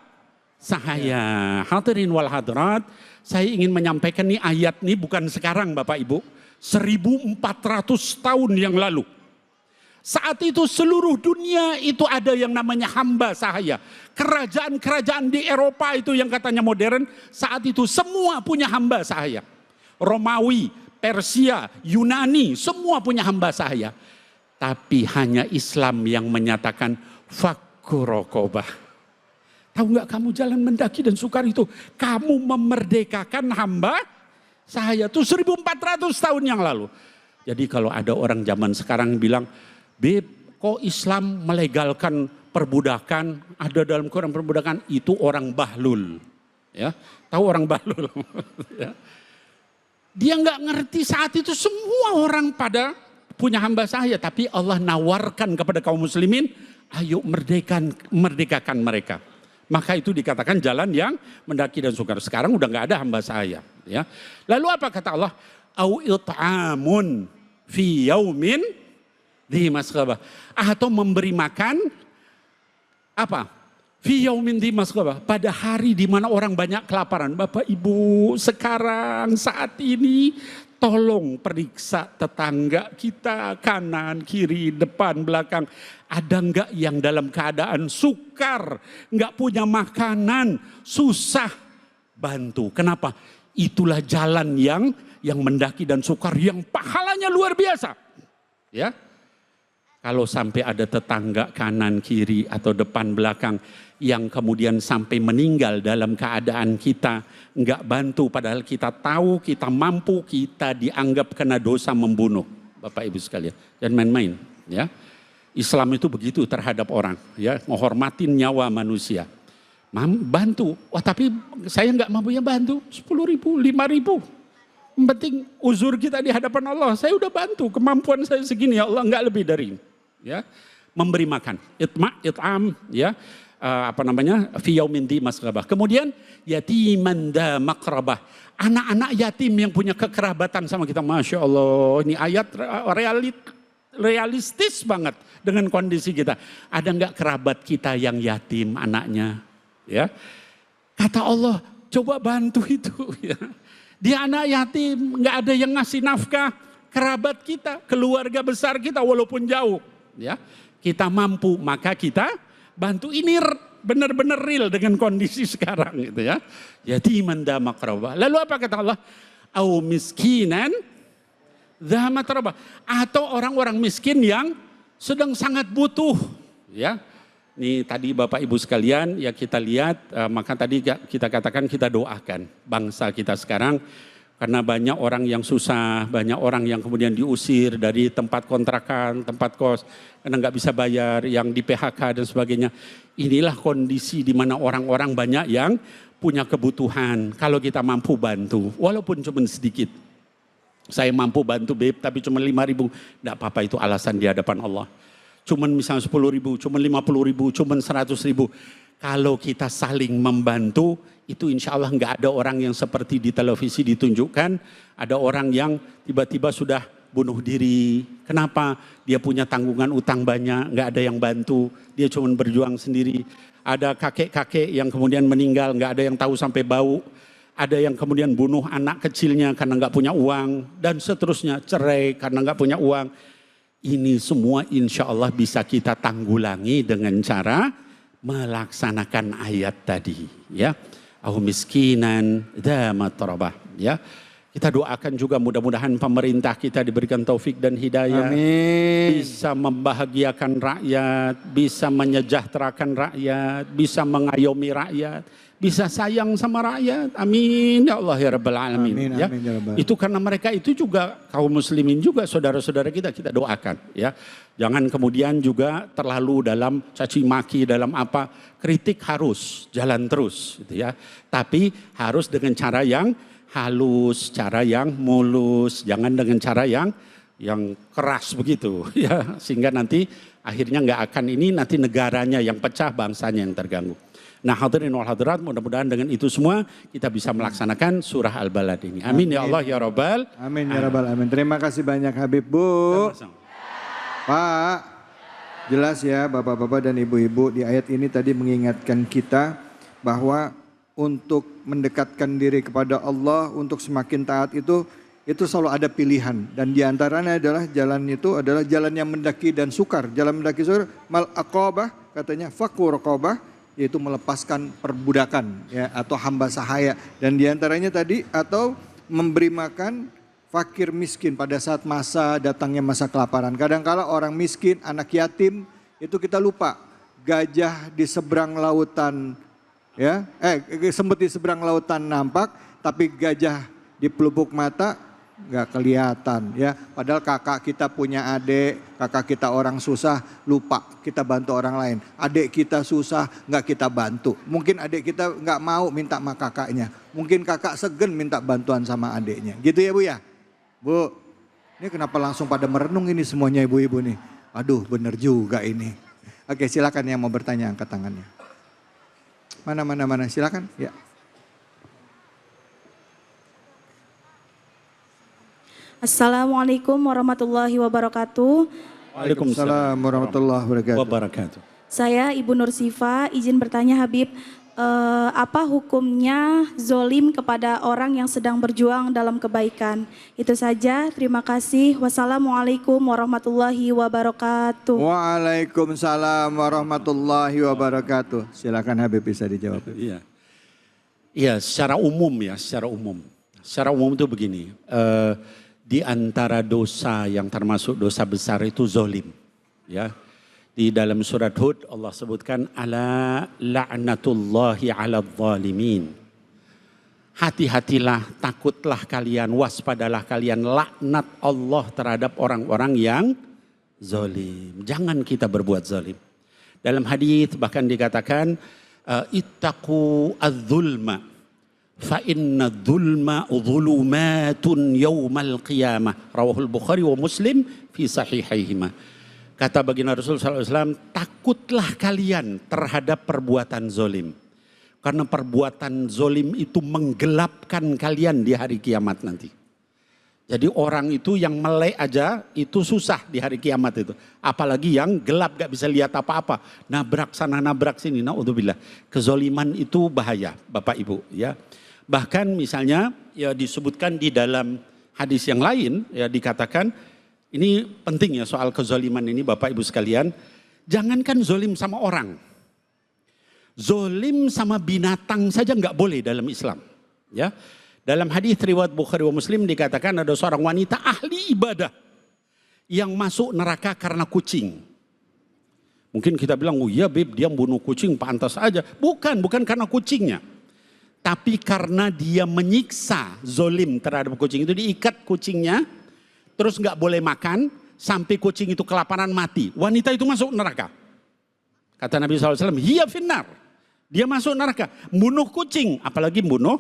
sahaya. Hadirin wal hadirat, saya ingin menyampaikan nih ayat nih bukan sekarang Bapak Ibu, 1400 tahun yang lalu. Saat itu seluruh dunia itu ada yang namanya hamba sahaya. Kerajaan-kerajaan di Eropa itu yang katanya modern, saat itu semua punya hamba sahaya. Romawi, Persia, Yunani, semua punya hamba sahaya. Tapi hanya Islam yang menyatakan fakku raqabah. Tahu nggak kamu jalan mendaki dan sukar itu? Kamu memerdekakan hamba sahaya. Itu 1400 tahun yang lalu. Jadi kalau ada orang zaman sekarang bilang, Beb, kok Islam melegalkan perbudakan? Ada dalam Quran perbudakan, itu orang bahlul. Ya, tahu orang bahlul? Ya. Dia nggak ngerti saat itu semua orang pada punya hamba sahaya, tapi Allah nawarkan kepada kaum muslimin, ayo merdekakan mereka. Maka itu dikatakan jalan yang mendaki dan sukar. Sekarang udah nggak ada hamba sahaya. Ya. Lalu apa kata Allah? Au it'amun fi yaumin di masghabah, atau memberi makan apa? Fi yaumin di masghabah, pada hari di mana orang banyak kelaparan. Bapak Ibu, sekarang saat ini tolong periksa tetangga kita, kanan, kiri, depan, belakang. Ada enggak yang dalam keadaan sukar, enggak punya makanan, susah, bantu. Kenapa? Itulah jalan yang mendaki dan sukar yang pahalanya luar biasa. Ya. Kalau sampai ada tetangga kanan, kiri, atau depan, belakang yang kemudian sampai meninggal dalam keadaan kita enggak bantu, padahal kita tahu, kita mampu, kita dianggap kena dosa membunuh. Bapak Ibu sekalian, jangan main-main. Ya, Islam itu begitu terhadap orang, ya, menghormatin nyawa manusia. Bantu, wah tapi saya enggak mampu ya bantu, 10.000, 5.000. Yang penting uzur kita di hadapan Allah. Saya udah bantu, kemampuan saya segini ya Allah, enggak lebih dari ini. Ya, memberi makan, it'am, ya, fi yaumin dhi masghabah. Kemudian yatiman dha maqrabah, anak-anak yatim yang punya kekerabatan sama kita. Masya Allah, ini ayat realistis banget dengan kondisi kita. Ada enggak kerabat kita yang yatim anaknya? Ya, kata Allah, coba bantu itu. Ya. Dia anak yatim, enggak ada yang ngasih nafkah. Kerabat kita, keluarga besar kita walaupun jauh. Ya, kita mampu maka kita bantu. Ini benar-benar real dengan kondisi sekarang gitu ya. Yatiman dha maqraba. Lalu apa kata Allah? Au miskinan dha matraba. Atau orang-orang miskin yang sedang sangat butuh ya. Ini tadi Bapak Ibu sekalian ya kita lihat, maka tadi kita katakan kita doakan bangsa kita sekarang. Karena banyak orang yang susah, banyak orang yang kemudian diusir dari tempat kontrakan, tempat kos, karena nggak bisa bayar, yang di PHK dan sebagainya. Inilah kondisi di mana orang-orang banyak yang punya kebutuhan. Kalau kita mampu bantu, walaupun cuma sedikit. Saya mampu bantu Beb, tapi cuma 5.000, nggak apa-apa, itu alasan di hadapan Allah. Cuman misalnya 10.000, cuman 50.000, cuman 100.000. Kalau kita saling membantu, itu insya Allah nggak ada orang yang seperti di televisi ditunjukkan, ada orang yang tiba-tiba sudah bunuh diri. Kenapa? Dia punya tanggungan utang banyak, nggak ada yang bantu, dia cuma berjuang sendiri. Ada kakek-kakek yang kemudian meninggal, nggak ada yang tahu sampai bau. Ada yang kemudian bunuh anak kecilnya karena nggak punya uang, dan seterusnya, cerai karena nggak punya uang. Ini semua insya Allah bisa kita tanggulangi dengan cara melaksanakan ayat tadi, ya. Au miskinan dha matrabah, ya. Kita doakan juga mudah-mudahan pemerintah kita diberikan taufik dan hidayah. Amin. Bisa membahagiakan rakyat, bisa menyejahterakan rakyat, bisa mengayomi rakyat, bisa sayang sama rakyat. Amin ya Allah ya Rabbal Alamin. Amin, Ya. amin, ya Rabbal. Itu karena mereka itu juga kaum muslimin juga, saudara-saudara kita doakan, ya. Jangan kemudian juga terlalu dalam caci maki, dalam apa, kritik harus jalan terus gitu ya. Tapi harus dengan cara yang halus, cara yang mulus, jangan dengan cara yang keras begitu ya, sehingga nanti akhirnya nggak akan ini, nanti negaranya yang pecah, bangsanya yang terganggu. Nah hadirin wal hadirat, mudah-mudahan dengan itu semua kita bisa melaksanakan surah Al-Balad ini. Amin, ya Allah ya Rabbal. Amin ya Rabbal Alamin. Terima kasih banyak Habib. Bu, Pak, jelas ya bapak-bapak dan ibu-ibu, di ayat ini tadi mengingatkan kita bahwa untuk mendekatkan diri kepada Allah, untuk semakin taat itu selalu ada pilihan. Dan diantaranya adalah jalan itu adalah jalan yang mendaki dan sukar. Jalan mendaki sukar, mal aqabah katanya, fakur raqabah, yaitu melepaskan perbudakan ya, atau hamba sahaya. Dan diantaranya tadi, atau memberi makan fakir miskin pada saat datangnya masa kelaparan. Kadang-kala orang miskin, anak yatim, itu kita lupa. Gajah di seberang lautan, ya, semut di seberang lautan nampak, tapi gajah di pelupuk mata nggak kelihatan, ya. Padahal kakak kita punya adik, kakak kita orang susah, lupa kita bantu orang lain. Adik kita susah, nggak kita bantu. Mungkin adik kita nggak mau minta sama kakaknya. Mungkin kakak segen minta bantuan sama adiknya. Gitu ya Bu ya? Bu, ini kenapa langsung pada merenung ini semuanya ibu-ibu nih? Aduh, bener juga ini. Oke, silakan yang mau bertanya angkat tangannya. Mana, silakan. Ya. Assalamualaikum warahmatullahi wabarakatuh. Waalaikumsalam warahmatullahi wabarakatuh. Saya Ibu Nur Sifa, izin bertanya Habib, apa hukumnya zolim kepada orang yang sedang berjuang dalam kebaikan? Itu saja, terima kasih. Wassalamualaikum warahmatullahi wabarakatuh. Waalaikumsalam warahmatullahi wabarakatuh. Silakan Habib, bisa dijawab. Iya. Iya, secara umum ya, secara umum. Secara umum itu begini, di antara dosa yang termasuk dosa besar itu zolim. Ya. Di dalam surat Hud Allah sebutkan ala la'natullahi 'alal zalimin. Hati-hatilah, takutlah kalian, waspadalah kalian laknat Allah terhadap orang-orang yang zalim. Jangan kita berbuat zalim. Dalam hadis bahkan dikatakan ittaqu adz-zulma fa inna adz-zulma dhulumatun yaumal qiyamah. Rawahul Bukhari wa Muslim fi sahihaihima. Kata baginda Rasul SAW, takutlah kalian terhadap perbuatan zolim. Karena perbuatan zolim itu menggelapkan kalian di hari kiamat nanti. Jadi orang itu yang melek aja itu susah di hari kiamat itu. Apalagi yang gelap gak bisa lihat apa-apa. Nabrak sana nabrak sini. Na'udzubillah. Kezoliman itu bahaya Bapak Ibu. Ya. Bahkan misalnya ya disebutkan di dalam hadis yang lain ya dikatakan, ini penting ya soal kezoliman ini Bapak Ibu sekalian. Jangankan zolim sama orang. Zolim sama binatang saja nggak boleh dalam Islam. Ya, dalam hadis riwayat Bukhari wa Muslim dikatakan ada seorang wanita ahli ibadah yang masuk neraka karena kucing. Mungkin kita bilang, oh iya Bib, dia bunuh kucing pantas aja. Bukan karena kucingnya. Tapi karena dia menyiksa zolim terhadap kucing itu, diikat kucingnya, terus nggak boleh makan sampai kucing itu kelaparan mati. Wanita itu masuk neraka. Kata Nabi SAW, hiya finnar. Dia masuk neraka, bunuh kucing, apalagi bunuh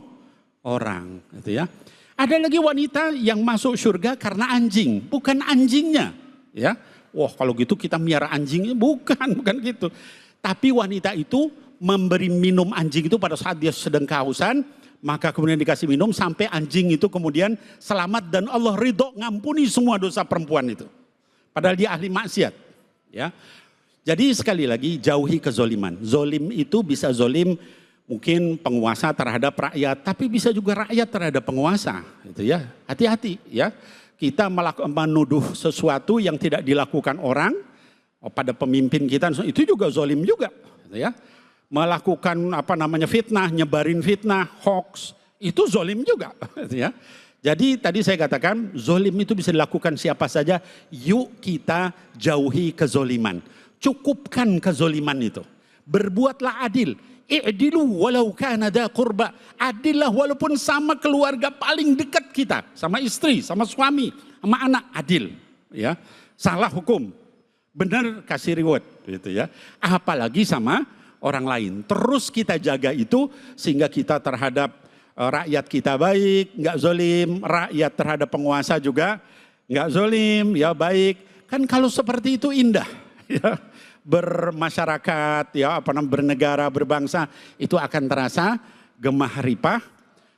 orang. Gitu ya. Ada lagi wanita yang masuk surga karena anjing, bukan anjingnya. Ya, wah kalau gitu kita miara anjingnya, bukan gitu. Tapi wanita itu memberi minum anjing itu pada saat dia sedang kehausan, maka kemudian dikasih minum sampai anjing itu kemudian selamat dan Allah ridho ngampuni semua dosa perempuan itu. Padahal dia ahli maksiat. Ya. Jadi sekali lagi jauhi kezoliman. Zolim itu bisa zolim mungkin penguasa terhadap rakyat, tapi bisa juga rakyat terhadap penguasa. Gitu ya. Hati-hati ya. Kita menuduh sesuatu yang tidak dilakukan orang pada pemimpin kita, itu juga zolim juga. Gitu ya. Melakukan fitnah, nyebarin fitnah, hoax, itu zolim juga. Gitu ya. Jadi tadi saya katakan zolim itu bisa dilakukan siapa saja. Yuk kita jauhi kezoliman. Cukupkan kezoliman itu. Berbuatlah adil. I'dilu walau kana dha qurba. Adillah walaupun sama keluarga paling dekat kita. Sama istri, sama suami, sama anak. Adil. Ya. Salah hukum. Benar kasih reward. Gitu ya. Apalagi sama orang lain. Terus kita jaga itu sehingga kita terhadap rakyat kita baik, nggak zolim. Rakyat terhadap penguasa juga nggak zolim, ya baik. Kan kalau seperti itu indah. Ya. Bermasyarakat, ya bernegara, berbangsa, itu akan terasa gemah ripah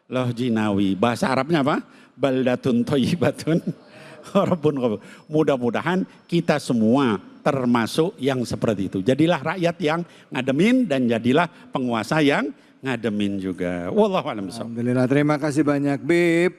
loh jinawi. Bahasa Arabnya apa? Baldatun thayyibatun rabbun ghafur. Mudah-mudahan kita semua termasuk yang seperti itu. Jadilah rakyat yang ngademin dan jadilah penguasa yang ngademin juga. Wallahu a'lam bishawab. Alhamdulillah, terima kasih banyak Bib.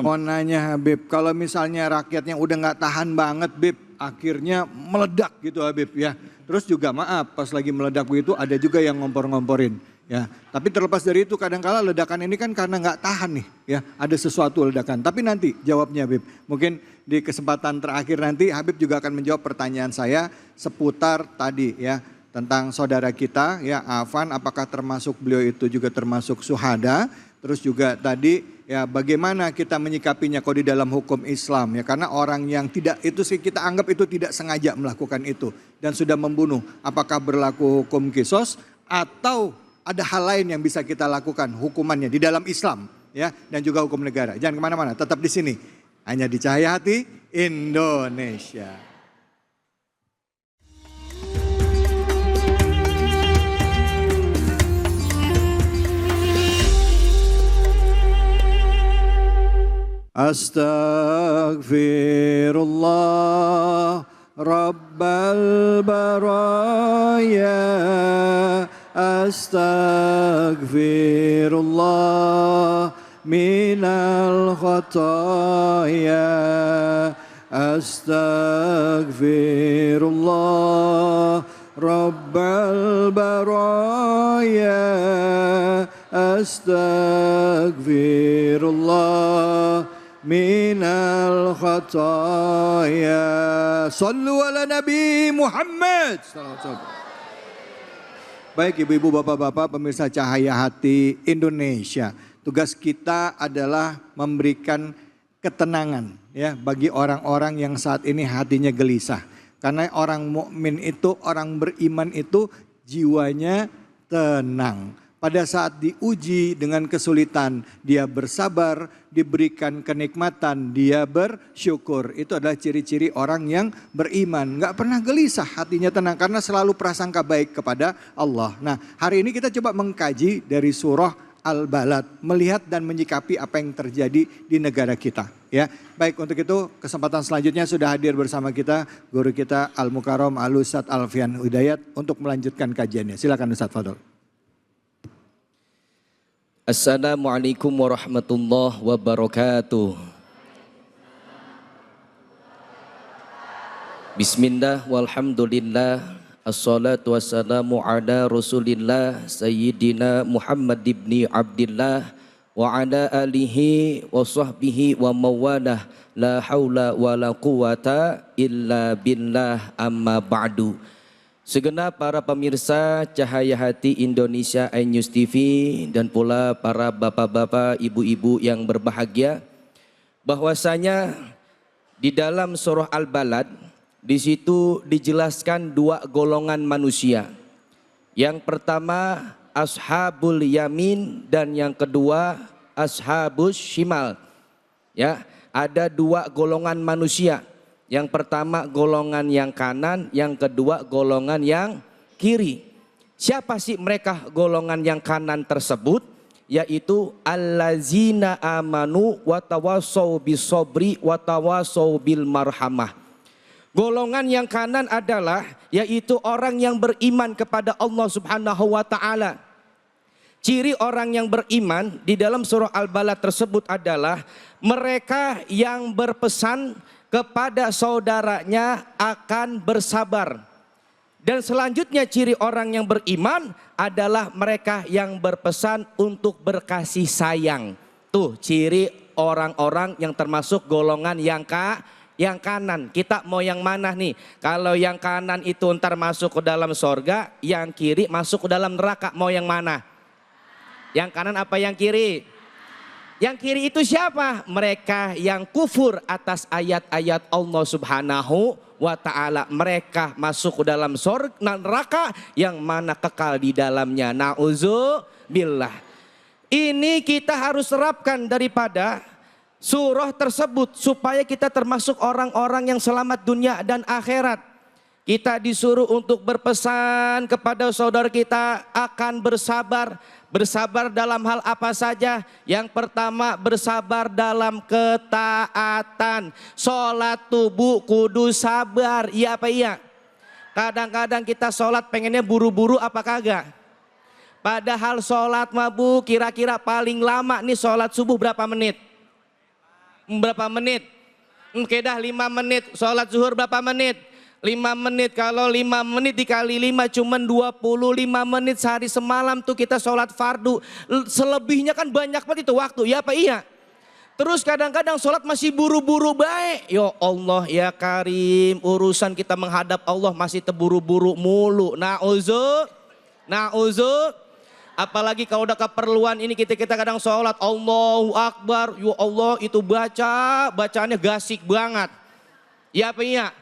Mau nanya Habib, kalau misalnya rakyatnya udah nggak tahan banget Bib, akhirnya meledak gitu Habib ya. Terus juga maaf, pas lagi meledak begitu ada juga yang ngompor-ngomporin. Ya, tapi terlepas dari itu kadang-kala ledakan ini kan karena nggak tahan nih, ya ada sesuatu ledakan. Tapi nanti jawabnya Habib, mungkin di kesempatan terakhir nanti Habib juga akan menjawab pertanyaan saya seputar tadi ya tentang saudara kita ya Afan, apakah termasuk beliau itu juga termasuk syuhada. Terus juga tadi ya bagaimana kita menyikapinya kalau di dalam hukum Islam ya, karena orang yang tidak itu sih kita anggap itu tidak sengaja melakukan itu dan sudah membunuh, apakah berlaku hukum qisas atau ada hal lain yang bisa kita lakukan hukumannya di dalam Islam ya, dan juga hukum negara. Jangan kemana-mana, tetap di sini hanya di Cahaya Hati Indonesia. Astaghfirullah Rabbal baraya. Astaghfirullah minal khataya. Astaghfirullah Rabbal baraya. Astaghfirullah minal khataya. Sallu ala Nabi Muhammad. Baik ibu-ibu, bapak-bapak, pemirsa Cahaya Hati Indonesia. Tugas kita adalah memberikan ketenangan ya bagi orang-orang yang saat ini hatinya gelisah. Karena orang mukmin itu, orang beriman itu jiwanya tenang. Pada saat diuji dengan kesulitan, dia bersabar, diberikan kenikmatan, dia bersyukur. Itu adalah ciri-ciri orang yang beriman. Gak pernah gelisah, hatinya tenang karena selalu prasangka baik kepada Allah. Nah, hari ini kita coba mengkaji dari surah Al-Balad, melihat dan menyikapi apa yang terjadi di negara kita. Ya, baik, untuk itu kesempatan selanjutnya sudah hadir bersama kita guru kita Al-Mukarram Al-Ustadz Alfian Hidayat untuk melanjutkan kajiannya. Silakan Ustadz Fadol. Assalamualaikum warahmatullahi wabarakatuh. Bismillah walhamdulillah. Assalatu wassalamu ala Rasulillah Sayyidina Muhammad ibni Abdillah wa ala alihi wa sahbihi wa mawalah la haula wa la quwata illa billah amma ba'du. Segenap para pemirsa Cahaya Hati Indonesia iNews TV dan pula para bapak-bapak, ibu-ibu yang berbahagia, bahwasanya di dalam surah Al-Balad di situ dijelaskan dua golongan manusia. Yang pertama ashabul yamin dan yang kedua ashabus shimal. Ya, ada dua golongan manusia. Yang pertama golongan yang kanan, yang kedua golongan yang kiri. Siapa sih mereka golongan yang kanan tersebut? Yaitu allazina amanu wa tawasaw bisobri wa tawasaw bil marhamah. Golongan yang kanan adalah yaitu orang yang beriman kepada Allah Subhanahu wa taala. Ciri orang yang beriman di dalam surah Al-Balad tersebut adalah mereka yang berpesan kepada saudaranya akan bersabar. Dan selanjutnya ciri orang yang beriman adalah mereka yang berpesan untuk berkasih sayang. Tuh ciri orang-orang yang termasuk golongan yang kanan. Kita mau yang mana nih? Kalau yang kanan itu ntar masuk ke dalam sorga, yang kiri masuk ke dalam neraka. Mau yang mana? Yang kanan apa yang kiri? Yang kiri itu siapa? Mereka yang kufur atas ayat-ayat Allah Subhanahu wa ta'ala. Mereka masuk ke dalam surga neraka yang mana kekal di dalamnya. Na'udzubillah. Ini kita harus terapkan daripada surah tersebut supaya kita termasuk orang-orang yang selamat dunia dan akhirat. Kita disuruh untuk berpesan kepada saudara kita akan bersabar. Bersabar dalam hal apa saja? Yang pertama bersabar dalam ketaatan. Sholat tubuh kudu sabar. Iya apa iya? Kadang-kadang kita sholat pengennya buru-buru apa kagak? Padahal sholat mabu kira-kira paling lama nih sholat subuh berapa menit? Berapa menit? Oke dah 5 menit. Sholat zuhur berapa menit? 5 menit, kalau 5 menit dikali 5 cuman 25 menit sehari semalam tuh kita sholat fardu. Selebihnya kan banyak banget itu waktu, ya apa iya? Terus kadang-kadang sholat masih buru-buru baik. Ya Allah ya Karim, urusan kita menghadap Allah masih terburu-buru mulu. Na'udzu. Apalagi kalau udah keperluan ini kita kadang sholat Allahu Akbar. Ya Allah itu bacaannya gasik banget. Ya apa iya?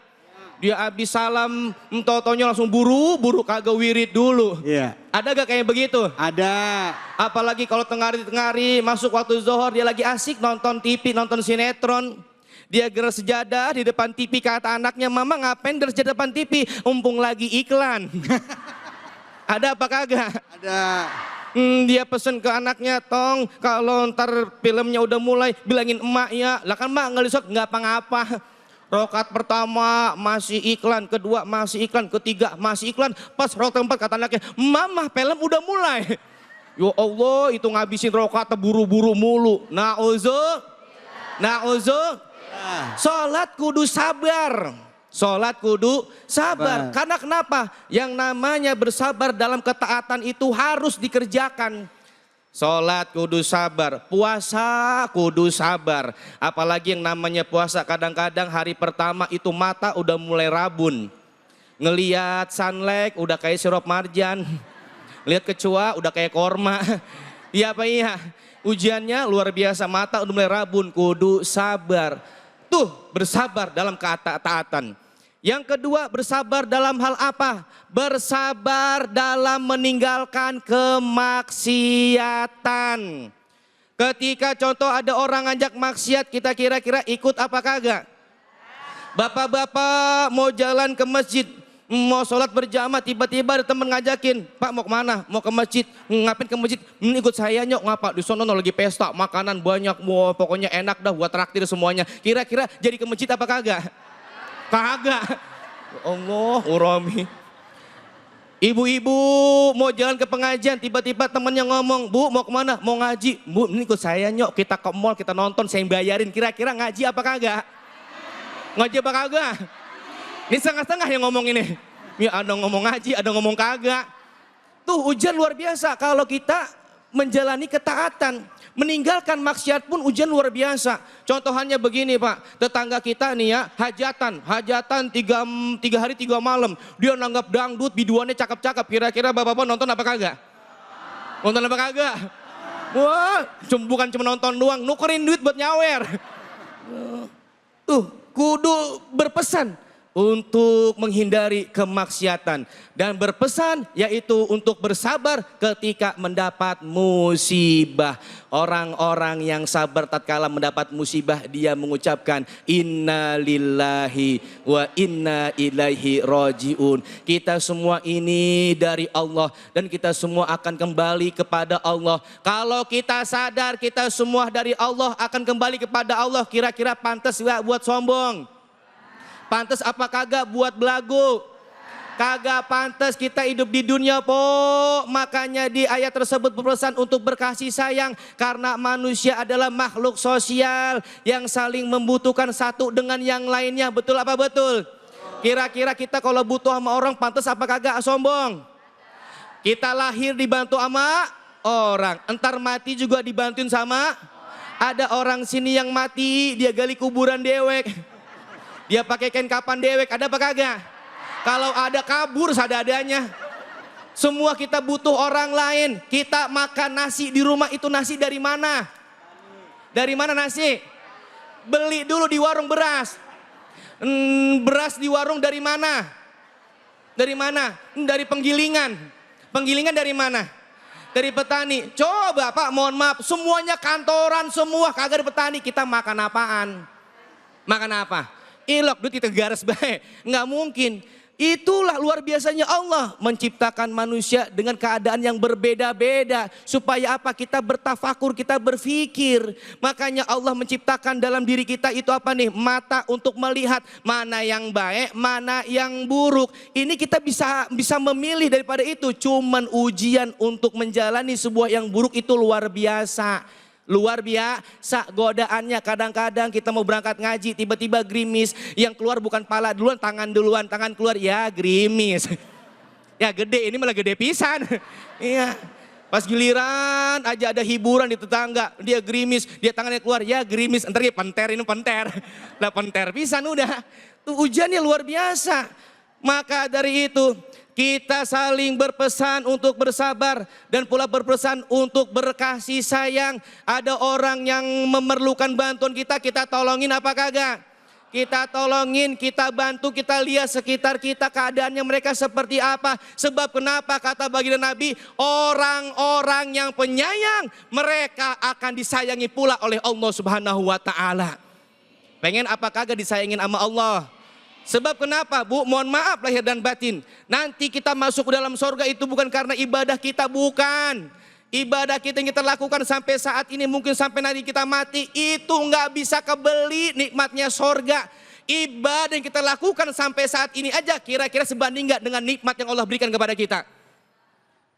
Dia habis salam, totonya langsung buru-buru kagak wirid dulu. Iya. Ada gak kayak begitu? Ada. Apalagi kalau tengari masuk waktu zuhur dia lagi asik nonton TV, nonton sinetron. Dia gerak sejadah di depan TV kata anaknya, mama ngapain gerak sejadah depan TV? Mumpung lagi iklan. Ada apa kagak? Ada. Dia pesen ke anaknya, tong kalau ntar filmnya udah mulai bilangin emak ya. Lah kan emak ngelisot nggak apa-apa. Rokat pertama masih iklan, kedua masih iklan, ketiga masih iklan. Pas rokat keempat kata anaknya, mama film udah mulai. Ya Allah itu ngabisin rokat buru-buru mulu. Na'udzu. Sholat kudu sabar. Sholat kudu sabar. Karena kenapa? Yang namanya bersabar dalam ketaatan itu harus dikerjakan. Sholat kudu sabar, puasa kudu sabar. Apalagi yang namanya puasa kadang-kadang hari pertama itu mata udah mulai rabun. Ngeliat sunlight udah kayak sirup marjan. Lihat kecoa udah kayak korma. Iya apa iya? Ujiannya luar biasa, mata udah mulai rabun, kudu sabar. Tuh bersabar dalam ketaatan. Yang kedua bersabar dalam hal apa? Bersabar dalam meninggalkan kemaksiatan. Ketika contoh ada orang ngajak maksiat kita kira-kira ikut apa kagak? Bapak-bapak mau jalan ke masjid, mau sholat berjamaah tiba-tiba ada temen ngajakin, Pak mau kemana? Mau ke masjid. Ngapain ke masjid? Ikut saya nyok. Ngapa? Di sono lagi pesta, makanan banyak, wow, pokoknya enak dah buat traktir semuanya. Kira-kira jadi ke masjid apa kagak? Kagak. Allah urami. Ibu-ibu mau jalan ke pengajian tiba-tiba temennya ngomong, Bu mau kemana? Mau ngaji. Bu ini ikut saya nyok, kita ke mall kita nonton saya yang bayarin. Kira-kira ngaji apa kagak? Ngaji apa kagak? Ini setengah-setengah yang ngomong ini. Ya ada ngomong ngaji, ada ngomong kagak. Tuh ujian luar biasa kalau kita menjalani ketaatan. Meninggalkan maksiat pun ujian luar biasa. Contohannya begini Pak, tetangga kita nih ya, hajatan 3 hari 3 malam. Dia nanggap dangdut, biduannya cakep-cakep. Kira-kira bapak-bapak nonton apa kagak? Nonton apa kagak? Wah, bukan cuma nonton doang, nukerin duit buat nyawer. Tuh, kudu berpesan untuk menghindari kemaksiatan dan berpesan yaitu untuk bersabar ketika mendapat musibah. Orang-orang yang sabar tatkala mendapat musibah dia mengucapkan inna lillahi wa inna ilaihi rajiun. Kita semua ini dari Allah dan kita semua akan kembali kepada Allah. Kalau kita sadar kita semua dari Allah akan kembali kepada Allah, kira-kira pantas gak buat sombong? Pantas apa kagak buat belagu? Kagak pantas kita hidup di dunia po. Makanya di ayat tersebut berpesan untuk berkasih sayang. Karena manusia adalah makhluk sosial yang saling membutuhkan satu dengan yang lainnya. Betul apa betul? Kira-kira kita kalau butuh sama orang pantas apa kagak sombong? Kita lahir dibantu sama orang. Entar mati juga dibantuin sama. Ada orang sini yang mati dia gali kuburan dewek. Dia pakai kain kapan dewek, ada apa kagak? Kalau ada kabur sadadanya. Semua kita butuh orang lain. Kita makan nasi di rumah itu nasi dari mana? Dari mana nasi? Beli dulu di warung beras. Beras di warung dari mana? Dari mana? Dari penggilingan. Penggilingan dari mana? Dari petani. Coba Pak, mohon maaf, semuanya kantoran semua kagak ada petani. Kita makan apaan? Makan apa? Ilok duit kita garis baik, nggak mungkin. Itulah luar biasanya Allah menciptakan manusia dengan keadaan yang berbeda-beda. Supaya apa? Kita bertafakur, kita berpikir. Makanya Allah menciptakan dalam diri kita itu apa nih? Mata untuk melihat mana yang baik, mana yang buruk. Ini kita bisa memilih daripada itu. Cuman ujian untuk menjalani sebuah yang buruk itu luar biasa. Luar biasa godaannya. Kadang-kadang kita mau berangkat ngaji tiba-tiba gerimis. Yang keluar bukan pala duluan, tangan duluan. Tangan keluar ya gerimis. Ya gede, ini malah gede pisan. Iya. Pas giliran aja ada hiburan di tetangga. Dia gerimis, dia tangannya keluar ya gerimis. Entar dia penter, ini penter. Lah penter pisan udah. Tuh ujiannya luar biasa. Maka dari itu kita saling berpesan untuk bersabar dan pula berpesan untuk berkasih sayang. Ada orang yang memerlukan bantuan kita, kita tolongin apa kagak? Kita tolongin, kita bantu, kita lihat sekitar kita keadaannya mereka seperti apa. Sebab kenapa kata baginda Nabi, orang-orang yang penyayang mereka akan disayangi pula oleh Allah Subhanahu wa taala. Pengen apa kagak disayangin sama Allah? Sebab kenapa Bu? Mohon maaf lahir dan batin. Nanti kita masuk ke dalam sorga itu bukan karena ibadah kita, bukan. Ibadah kita yang kita lakukan sampai saat ini mungkin sampai nanti kita mati. Itu nggak bisa kebeli nikmatnya sorga. Ibadah yang kita lakukan sampai saat ini aja kira-kira sebanding nggak dengan nikmat yang Allah berikan kepada kita.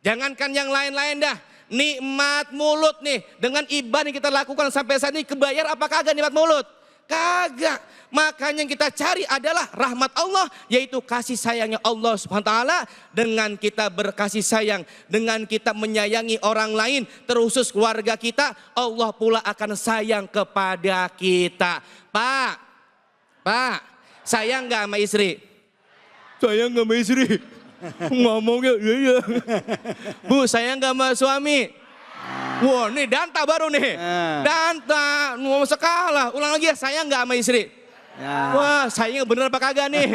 Jangankan yang lain-lain dah. Nikmat mulut nih. Dengan ibadah yang kita lakukan sampai saat ini kebayar apa kagak nikmat mulut? Kagak. Makanya yang kita cari adalah rahmat Allah, yaitu kasih sayangnya Allah Subhanahu wa taala. Dengan kita berkasih sayang, dengan kita menyayangi orang lain, terkhusus keluarga kita, Allah pula akan sayang kepada kita. Pak, sayang nggak sama istri? Sayang nggak sama istri? Ngomongnya iya. Bu, sayang nggak sama suami? Wah, nih danta baru nih. Danta, mau sekalah. Ulang lagi ya, sayang nggak sama istri? Ya. Wah, sayang bener apa kagak nih?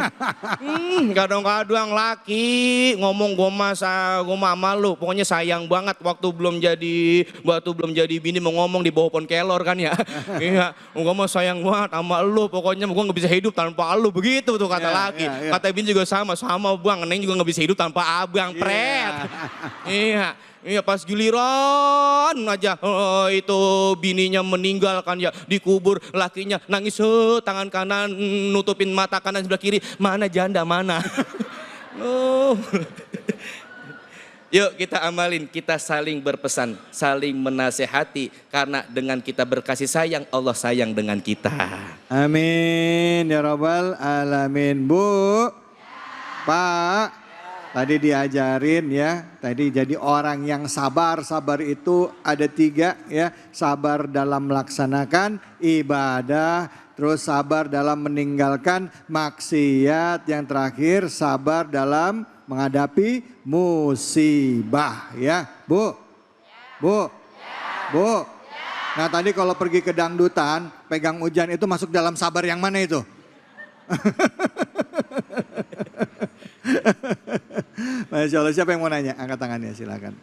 Kadang-kadang laki ngomong goma sama lu. Pokoknya sayang banget waktu belum jadi bini mau ngomong di bawah pohon kelor kan ya. Iya, goma sayang banget sama lu. Pokoknya gua nggak bisa hidup tanpa lu. Begitu tuh kata laki. Kata bini juga sama bang. Neng juga nggak bisa hidup tanpa abang. Pret. Iya. Iya pas giliran aja itu bininya meninggal kan ya, dikubur, lakinya nangis tangan kanan nutupin mata kanan sebelah kiri, mana janda mana. Yuk kita amalin, kita saling berpesan, saling menasehati, karena dengan kita berkasih sayang Allah sayang dengan kita. Amin ya rabbal alamin. Bu. Pak, tadi diajarin ya, tadi jadi orang yang sabar. Sabar itu ada 3 ya, sabar dalam melaksanakan ibadah, terus sabar dalam meninggalkan maksiat, yang terakhir sabar dalam menghadapi musibah ya, Bu. Bu. Bu. Nah tadi kalau pergi ke dangdutan, pegang hujan itu masuk dalam sabar yang mana itu? Masya Allah, siapa yang mau nanya? Angkat tangannya, silakan.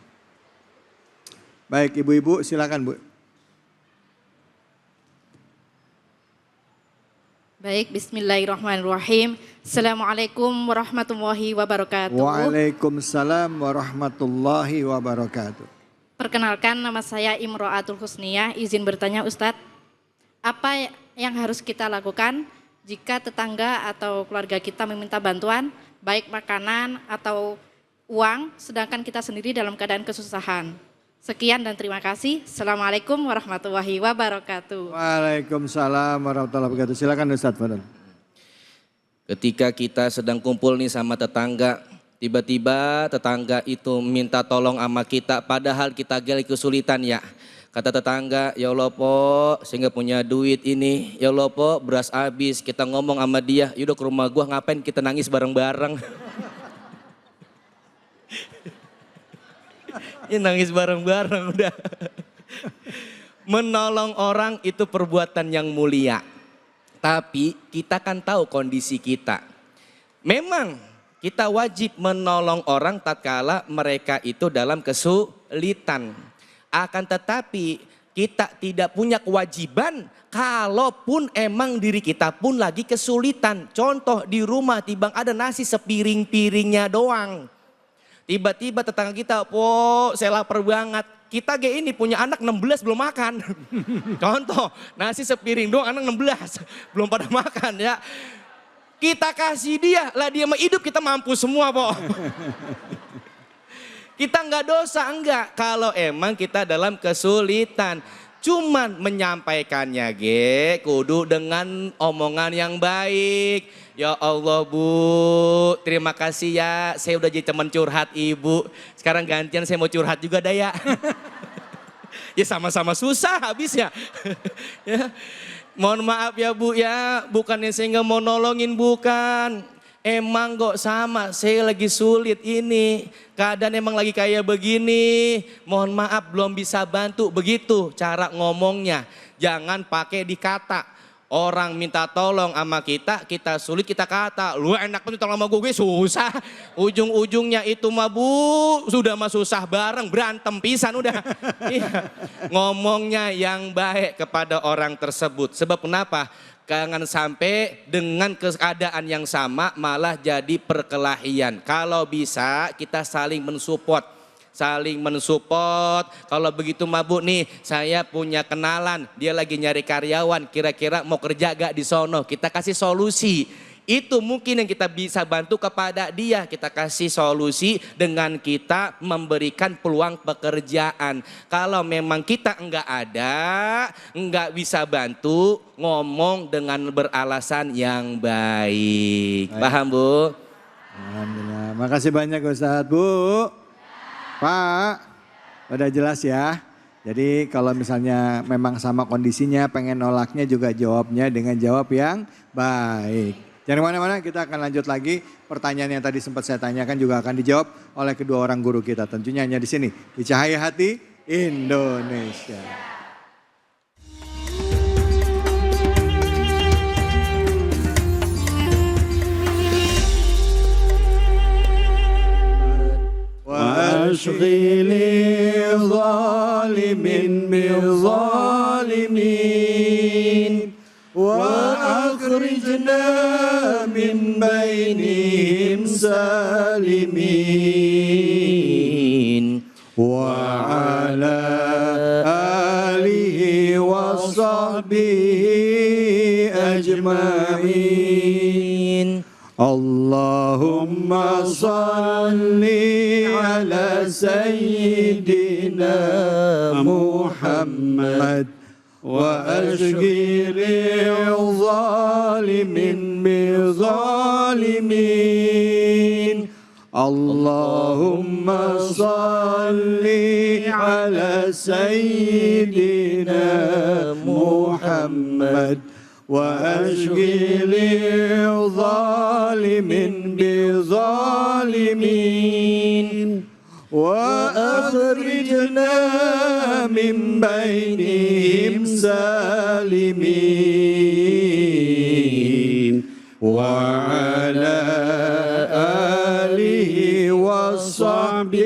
Baik, ibu-ibu silakan, Bu. Baik, bismillahirrahmanirrahim. Assalamualaikum warahmatullahi wabarakatuh. Waalaikumsalam warahmatullahi wabarakatuh. Perkenalkan, nama saya Imro'atul Husniyah. Izin bertanya Ustadz, apa yang harus kita lakukan jika tetangga atau keluarga kita meminta bantuan, baik makanan atau uang, sedangkan kita sendiri dalam keadaan kesusahan? Sekian dan terima kasih. Assalamualaikum warahmatullahi wabarakatuh. Waalaikumsalam warahmatullahi wabarakatuh. Silakan Ustadz Fadl. Ketika kita sedang kumpul nih sama tetangga, tiba-tiba tetangga itu minta tolong sama kita, padahal kita lagi kesulitan ya. Kata tetangga, ya Allah po, saya nggak punya duit ini, ya Allah po, beras habis. Kita ngomong sama dia, yaudah ke rumah gua, ngapain kita nangis bareng-bareng. Ya nangis bareng-bareng udah. Menolong orang itu perbuatan yang mulia. Tapi kita kan tahu kondisi kita. Memang kita wajib menolong orang tatkala mereka itu dalam kesulitan. Akan tetapi kita tidak punya kewajiban kalaupun emang diri kita pun lagi kesulitan. Contoh di rumah tiba ada nasi sepiring-piringnya doang. Tiba-tiba tetangga kita, po saya lapar banget. Kita kayak ini punya anak 16 belum makan. Contoh nasi sepiring doang, anak 16 belum pada makan ya. Kita kasih dia, lah dia mah hidup, kita mampu semua po. Kita nggak dosa enggak kalau emang kita dalam kesulitan. Cuman menyampaikannya kudu dengan omongan yang baik. Ya Allah Bu, terima kasih ya, saya udah jadi teman curhat Ibu. Sekarang gantian saya mau curhat juga dah ya. Ya sama-sama susah habis ya. Ya. Mohon maaf ya Bu ya, bukannya saya nggak mau nolongin, bukan. Emang kok sama, saya lagi sulit ini. Keadaan emang lagi kayak begini. Mohon maaf belum bisa bantu, begitu cara ngomongnya. Jangan pakai dikata. Orang minta tolong sama kita, kita sulit kita kata. Lu enak banget tolong sama gue, susah. Ujung-ujungnya itu mah Bu, sudah mah susah bareng, berantem pisan udah. Iya. Ngomongnya yang baik kepada orang tersebut. Sebab kenapa? Jangan sampai dengan keadaan yang sama malah jadi perkelahian. Kalau bisa kita saling mensupport. Saling mensupport. Kalau begitu mabuk nih, saya punya kenalan, dia lagi nyari karyawan, kira-kira mau kerja gak di sono, kita kasih solusi. Itu mungkin yang kita bisa bantu kepada dia, kita kasih solusi dengan kita memberikan peluang pekerjaan. Kalau memang kita enggak ada, enggak bisa bantu, ngomong dengan beralasan yang baik. Paham Bu? Alhamdulillah, makasih banyak Ustadz. Bu, Pak, udah jelas ya. Jadi kalau misalnya memang sama kondisinya, pengen nolaknya juga jawabnya dengan jawab yang baik. Jangan kemana-mana, kita akan lanjut lagi. Pertanyaan yang tadi sempat saya tanyakan juga akan dijawab oleh kedua orang guru kita. Tentunya hanya di sini, di Cahaya Hati Indonesia. وأشغل الظالم بالظالمين وأخرجنا من بينهم سالمين وعلى آله وصحبه أجمعين اللهم صل على سيدنا محمد وأشغل الظالم بالظالمين Allahumma salli ala Sayyidina Muhammad wa ashghili zalimin bi zalimin wa akhrijna min bainihim salimin wa ala alihi wa sahbihi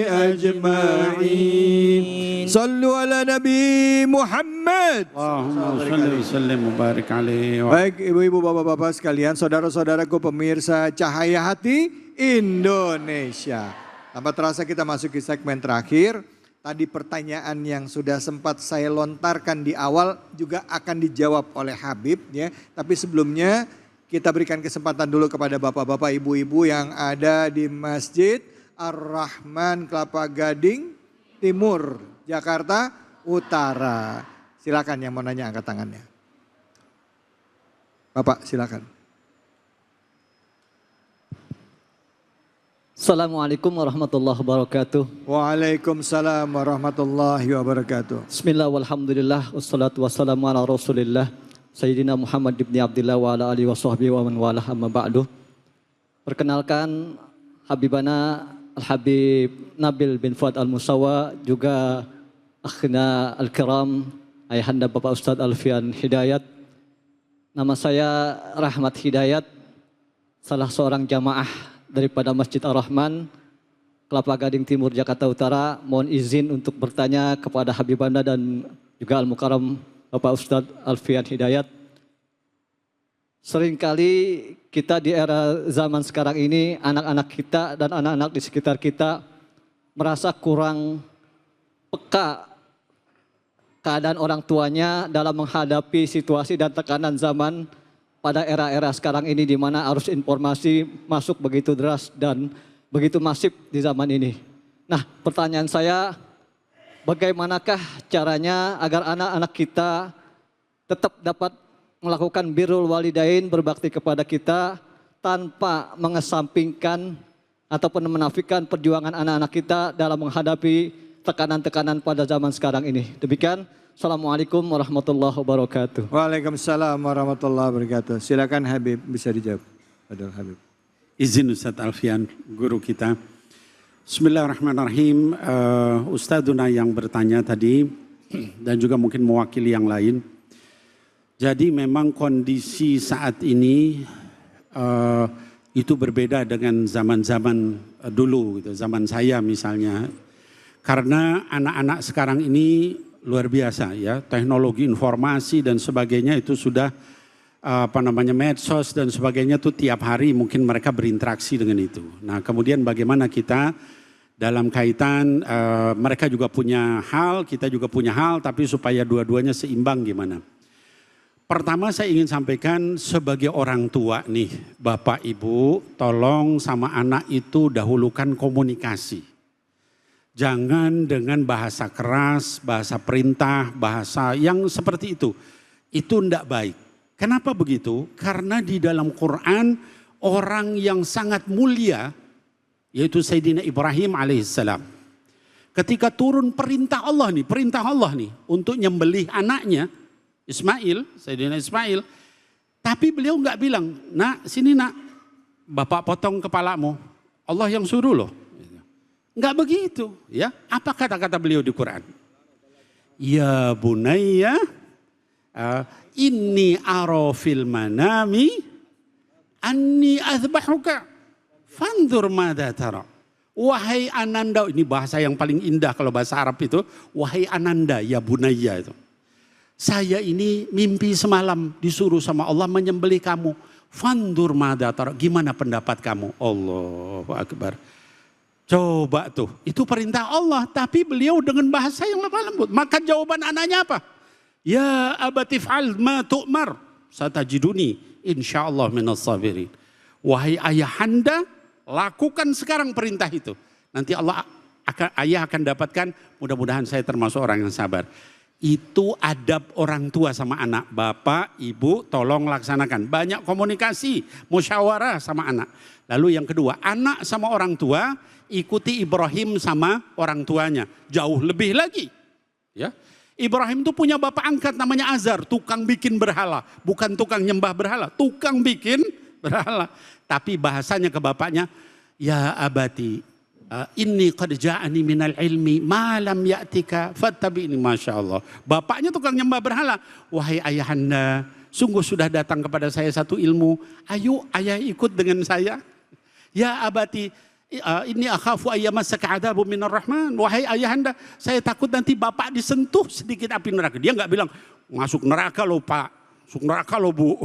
ajma'in. Sallu ala Nabi Muhammad. Allahumma shalli wa sallim wa barik alaihi. Baik ibu-ibu bapak-bapak sekalian, saudara-saudaraku pemirsa Cahaya Hati Indonesia. Tanpa terasa kita masuk ke segmen terakhir. Tadi pertanyaan yang sudah sempat saya lontarkan di awal juga akan dijawab oleh Habib ya. Tapi sebelumnya kita berikan kesempatan dulu kepada bapak-bapak ibu-ibu yang ada di Masjid Ar-Rahman Kelapa Gading Timur, Jakarta Utara. Silakan yang mau nanya angkat tangannya. Bapak silakan. Assalamualaikum warahmatullahi wabarakatuh. Waalaikumsalam warahmatullahi wabarakatuh. Bismillah walhamdulillah wassalatu wassalamu ala rasulillah Sayyidina Muhammad ibn Abdillah wa ala alihi wa sahbihi wa man walah amma ba'du. Perkenalkan Habibana Al-Habib Nabil bin Fuad Al-Musawa, juga akhna Al-Kiram ayahanda Bapak Ustadz Alfian Hidayat. Nama saya Rahmat Hidayat, salah seorang jamaah daripada Masjid Ar-Rahman Kelapa Gading Timur, Jakarta Utara. Mohon izin untuk bertanya kepada Habibanda dan juga Al-Mukarram Bapak Ustadz Alfian Hidayat. Seringkali kita di era zaman sekarang ini, anak-anak kita dan anak-anak di sekitar kita merasa kurang peka keadaan orang tuanya dalam menghadapi situasi dan tekanan zaman pada era-era sekarang ini, di mana arus informasi masuk begitu deras dan begitu masif di zaman ini. Nah, pertanyaan saya, bagaimanakah caranya agar anak-anak kita tetap dapat melakukan birrul walidain, berbakti kepada kita, tanpa mengesampingkan ataupun menafikan perjuangan anak-anak kita dalam menghadapi tekanan-tekanan pada zaman sekarang ini. Demikian. Assalamualaikum warahmatullahi wabarakatuh. Waalaikumsalam warahmatullahi wabarakatuh. Silakan Habib, bisa dijawab. Padahal Habib. Izin Ustadz Alfian, guru kita. Bismillahirrahmanirrahim. Ustadzuna yang bertanya tadi dan juga mungkin mewakili yang lain. Jadi memang kondisi saat ini itu berbeda dengan zaman-zaman dulu, gitu. Zaman saya misalnya. Karena anak-anak sekarang ini luar biasa ya, teknologi informasi dan sebagainya itu sudah medsos dan sebagainya tuh tiap hari mungkin mereka berinteraksi dengan itu. Nah, kemudian bagaimana kita dalam kaitan mereka juga punya hal, kita juga punya hal, tapi supaya dua-duanya seimbang gimana? Pertama saya ingin sampaikan sebagai orang tua nih, Bapak Ibu, tolong sama anak itu dahulukan komunikasi. Jangan dengan bahasa keras, bahasa perintah, bahasa yang seperti itu. Itu tidak baik. Kenapa begitu? Karena di dalam Quran orang yang sangat mulia, yaitu Sayyidina Ibrahim alaihissalam. Ketika turun perintah Allah nih untuk nyembelih anaknya Ismail, Sayyidina Ismail. Tapi beliau nggak bilang, nak sini nak, bapak potong kepalamu. Allah yang suruh loh. Enggak begitu, ya. Apa kata-kata beliau di Quran? Ya bunayya, inni ara fil manami anni azbahuka fanzur madza tara. Wahai Ananda, ini bahasa yang paling indah kalau bahasa Arab itu. Wahai Ananda, ya bunayya itu. Saya ini mimpi semalam disuruh sama Allah menyembelih kamu. Fanzur madza tara. Gimana pendapat kamu? Allahu Akbar. Coba tuh, itu perintah Allah, tapi beliau dengan bahasa yang lemah lembut. Maka jawaban anaknya apa? Ya abatif'al ma tu'mar, satajiduni insyaallah minas sabirin. Wahai ayahanda, lakukan sekarang perintah itu. Nanti ayah akan dapatkan, mudah-mudahan saya termasuk orang yang sabar. Itu adab orang tua sama anak. Bapak, ibu tolong laksanakan. Banyak komunikasi, musyawarah sama anak. Lalu yang kedua, anak sama orang tua ikuti Ibrahim sama orang tuanya. Jauh lebih lagi. Ya, Ibrahim itu punya bapak angkat namanya Azar, tukang bikin berhala. Bukan tukang nyembah berhala, tukang bikin berhala. Tapi bahasanya ke bapaknya, ya abati, inni qad ja'ani minal ilmi ma lam ya'tika fattabi'ni. Masya Allah. Bapaknya tukang nyembah berhala. Wahai ayahanda, sungguh sudah datang kepada saya satu ilmu. Ayo ayah ikut dengan saya. Ya abati, ini akhafu ayyamassaka adabu minar rahman. Wahai ayahanda, saya takut nanti bapak disentuh sedikit api neraka. Dia nggak bilang masuk neraka loh pak, masuk neraka loh bu.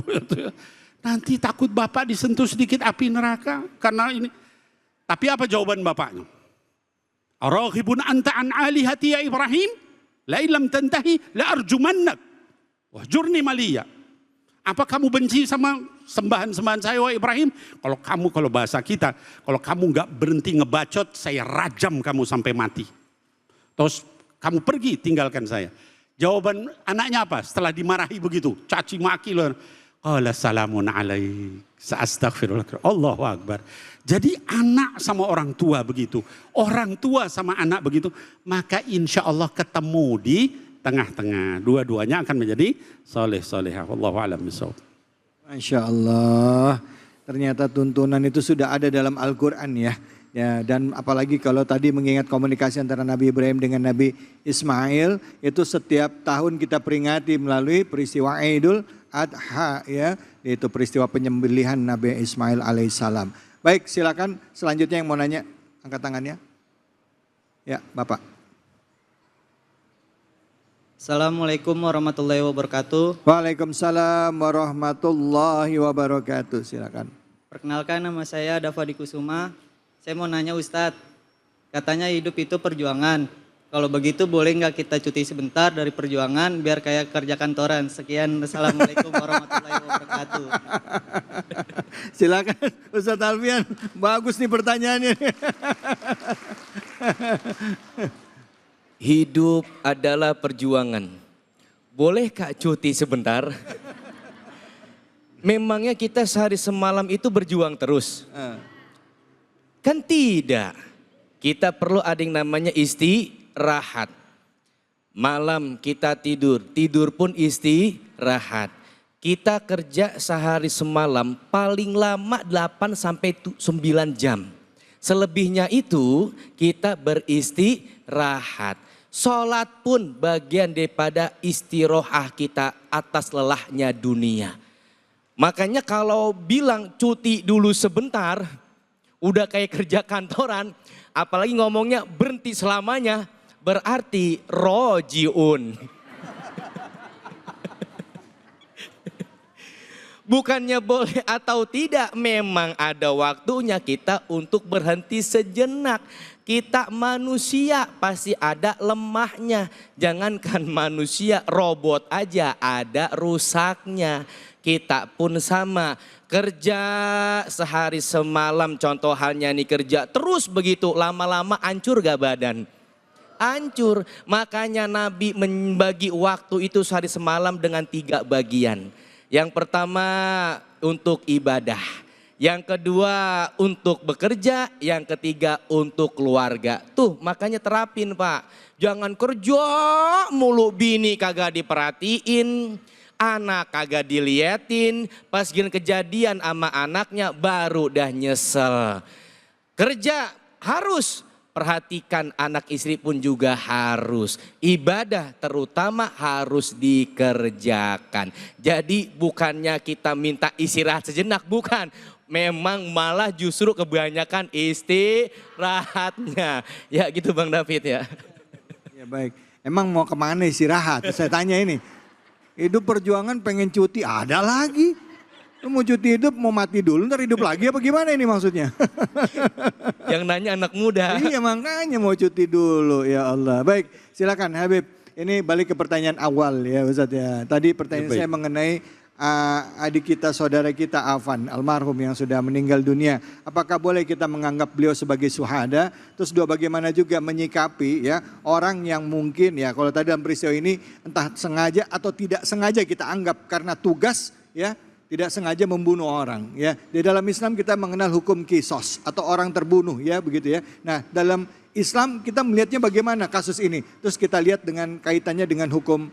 Nanti takut bapak disentuh sedikit api neraka karena ini. Tapi apa jawaban bapaknya? Araghibun anta an alihati ya Ibrahim? La illam tantahi la arjumannak. Wahjurni maliya. Apa kamu benci sama sembahan-sembahan saya wahai Ibrahim? Kalau bahasa kita, kalau kamu nggak berhenti ngebacot, saya rajam kamu sampai mati. Terus kamu pergi tinggalkan saya. Jawaban anaknya apa? Setelah dimarahi begitu, caci maki loh. Qala salamun alaik. Sa'astaghfirullah. Allahu Akbar. Jadi anak sama orang tua begitu. Orang tua sama anak begitu. Maka insya Allah ketemu di tengah-tengah. Dua-duanya akan menjadi soleh-solehah. Wallahu a'lam bishawab. Masya Allah. Ternyata tuntunan itu sudah ada dalam Al-Quran ya. Ya, dan apalagi kalau tadi mengingat komunikasi antara Nabi Ibrahim dengan Nabi Ismail, itu setiap tahun kita peringati melalui peristiwa Idul Adha ya, yaitu peristiwa penyembelihan Nabi Ismail alaihissalam. Baik, silakan selanjutnya yang mau nanya, angkat tangannya. Ya, Bapak. Assalamualaikum warahmatullahi wabarakatuh. Waalaikumsalam warahmatullahi wabarakatuh. Silakan. Perkenalkan, nama saya Dava Kusuma. Saya mau nanya Ustadz, katanya hidup itu perjuangan. Kalau begitu boleh nggak kita cuti sebentar dari perjuangan biar kayak kerja kantoran. Sekian, Assalamualaikum warahmatullahi wabarakatuh. Silakan Ustadz Alfian, bagus nih pertanyaannya. Hidup adalah perjuangan. Boleh Kak cuti sebentar? Memangnya kita sehari semalam itu berjuang terus? Kan tidak. Kita perlu ada yang namanya istirahat. Malam kita tidur, tidur pun istirahat. Kita kerja sehari semalam paling lama 8 sampai 9 jam. Selebihnya itu kita beristirahat. Sholat pun bagian daripada istirahat kita atas lelahnya dunia. Makanya kalau bilang cuti dulu sebentar, udah kayak kerja kantoran, apalagi ngomongnya berhenti selamanya, berarti rojiun. Bukannya boleh atau tidak, memang ada waktunya kita untuk berhenti sejenak. Kita manusia pasti ada lemahnya. Jangankan manusia, robot aja ada rusaknya. Kita pun sama. Kerja sehari semalam, contoh halnya nih kerja terus begitu, lama-lama hancur gak badan? Hancur. Makanya Nabi membagi waktu itu sehari semalam dengan 3 bagian. Yang pertama untuk ibadah, yang kedua untuk bekerja, yang ketiga untuk keluarga. Tuh makanya terapin Pak, jangan kerja mulu, bini kagak diperhatiin, anak kagak diliatin, pas gini kejadian sama anaknya baru dah nyesel. Kerja harus, perhatikan anak istri pun juga harus. Ibadah terutama harus dikerjakan. Jadi bukannya kita minta istirahat sejenak, bukan. Memang malah justru kebanyakan istirahatnya. Ya gitu Bang David ya. Ya baik, emang mau kemana istirahat? Saya tanya ini. Hidup perjuangan pengen cuti, ada lagi. Lu mau cuti hidup, mau mati dulu, ntar hidup lagi apa gimana ini maksudnya? Yang nanya anak muda. Iya makanya mau cuti dulu, ya Allah. Baik, silakan Habib. Ini balik ke pertanyaan awal ya Ustadz ya. Tadi pertanyaan saya mengenai adik kita, saudara kita Afan almarhum yang sudah meninggal dunia, apakah boleh kita menganggap beliau sebagai syuhada? Terus dua, bagaimana juga menyikapi ya orang yang mungkin ya kalau tadi dalam peristiwa ini entah sengaja atau tidak sengaja kita anggap karena tugas ya tidak sengaja membunuh orang ya. Di dalam Islam kita mengenal hukum kisos atau orang terbunuh ya begitu ya. Nah, dalam Islam kita melihatnya bagaimana kasus ini. Terus kita lihat dengan kaitannya dengan hukum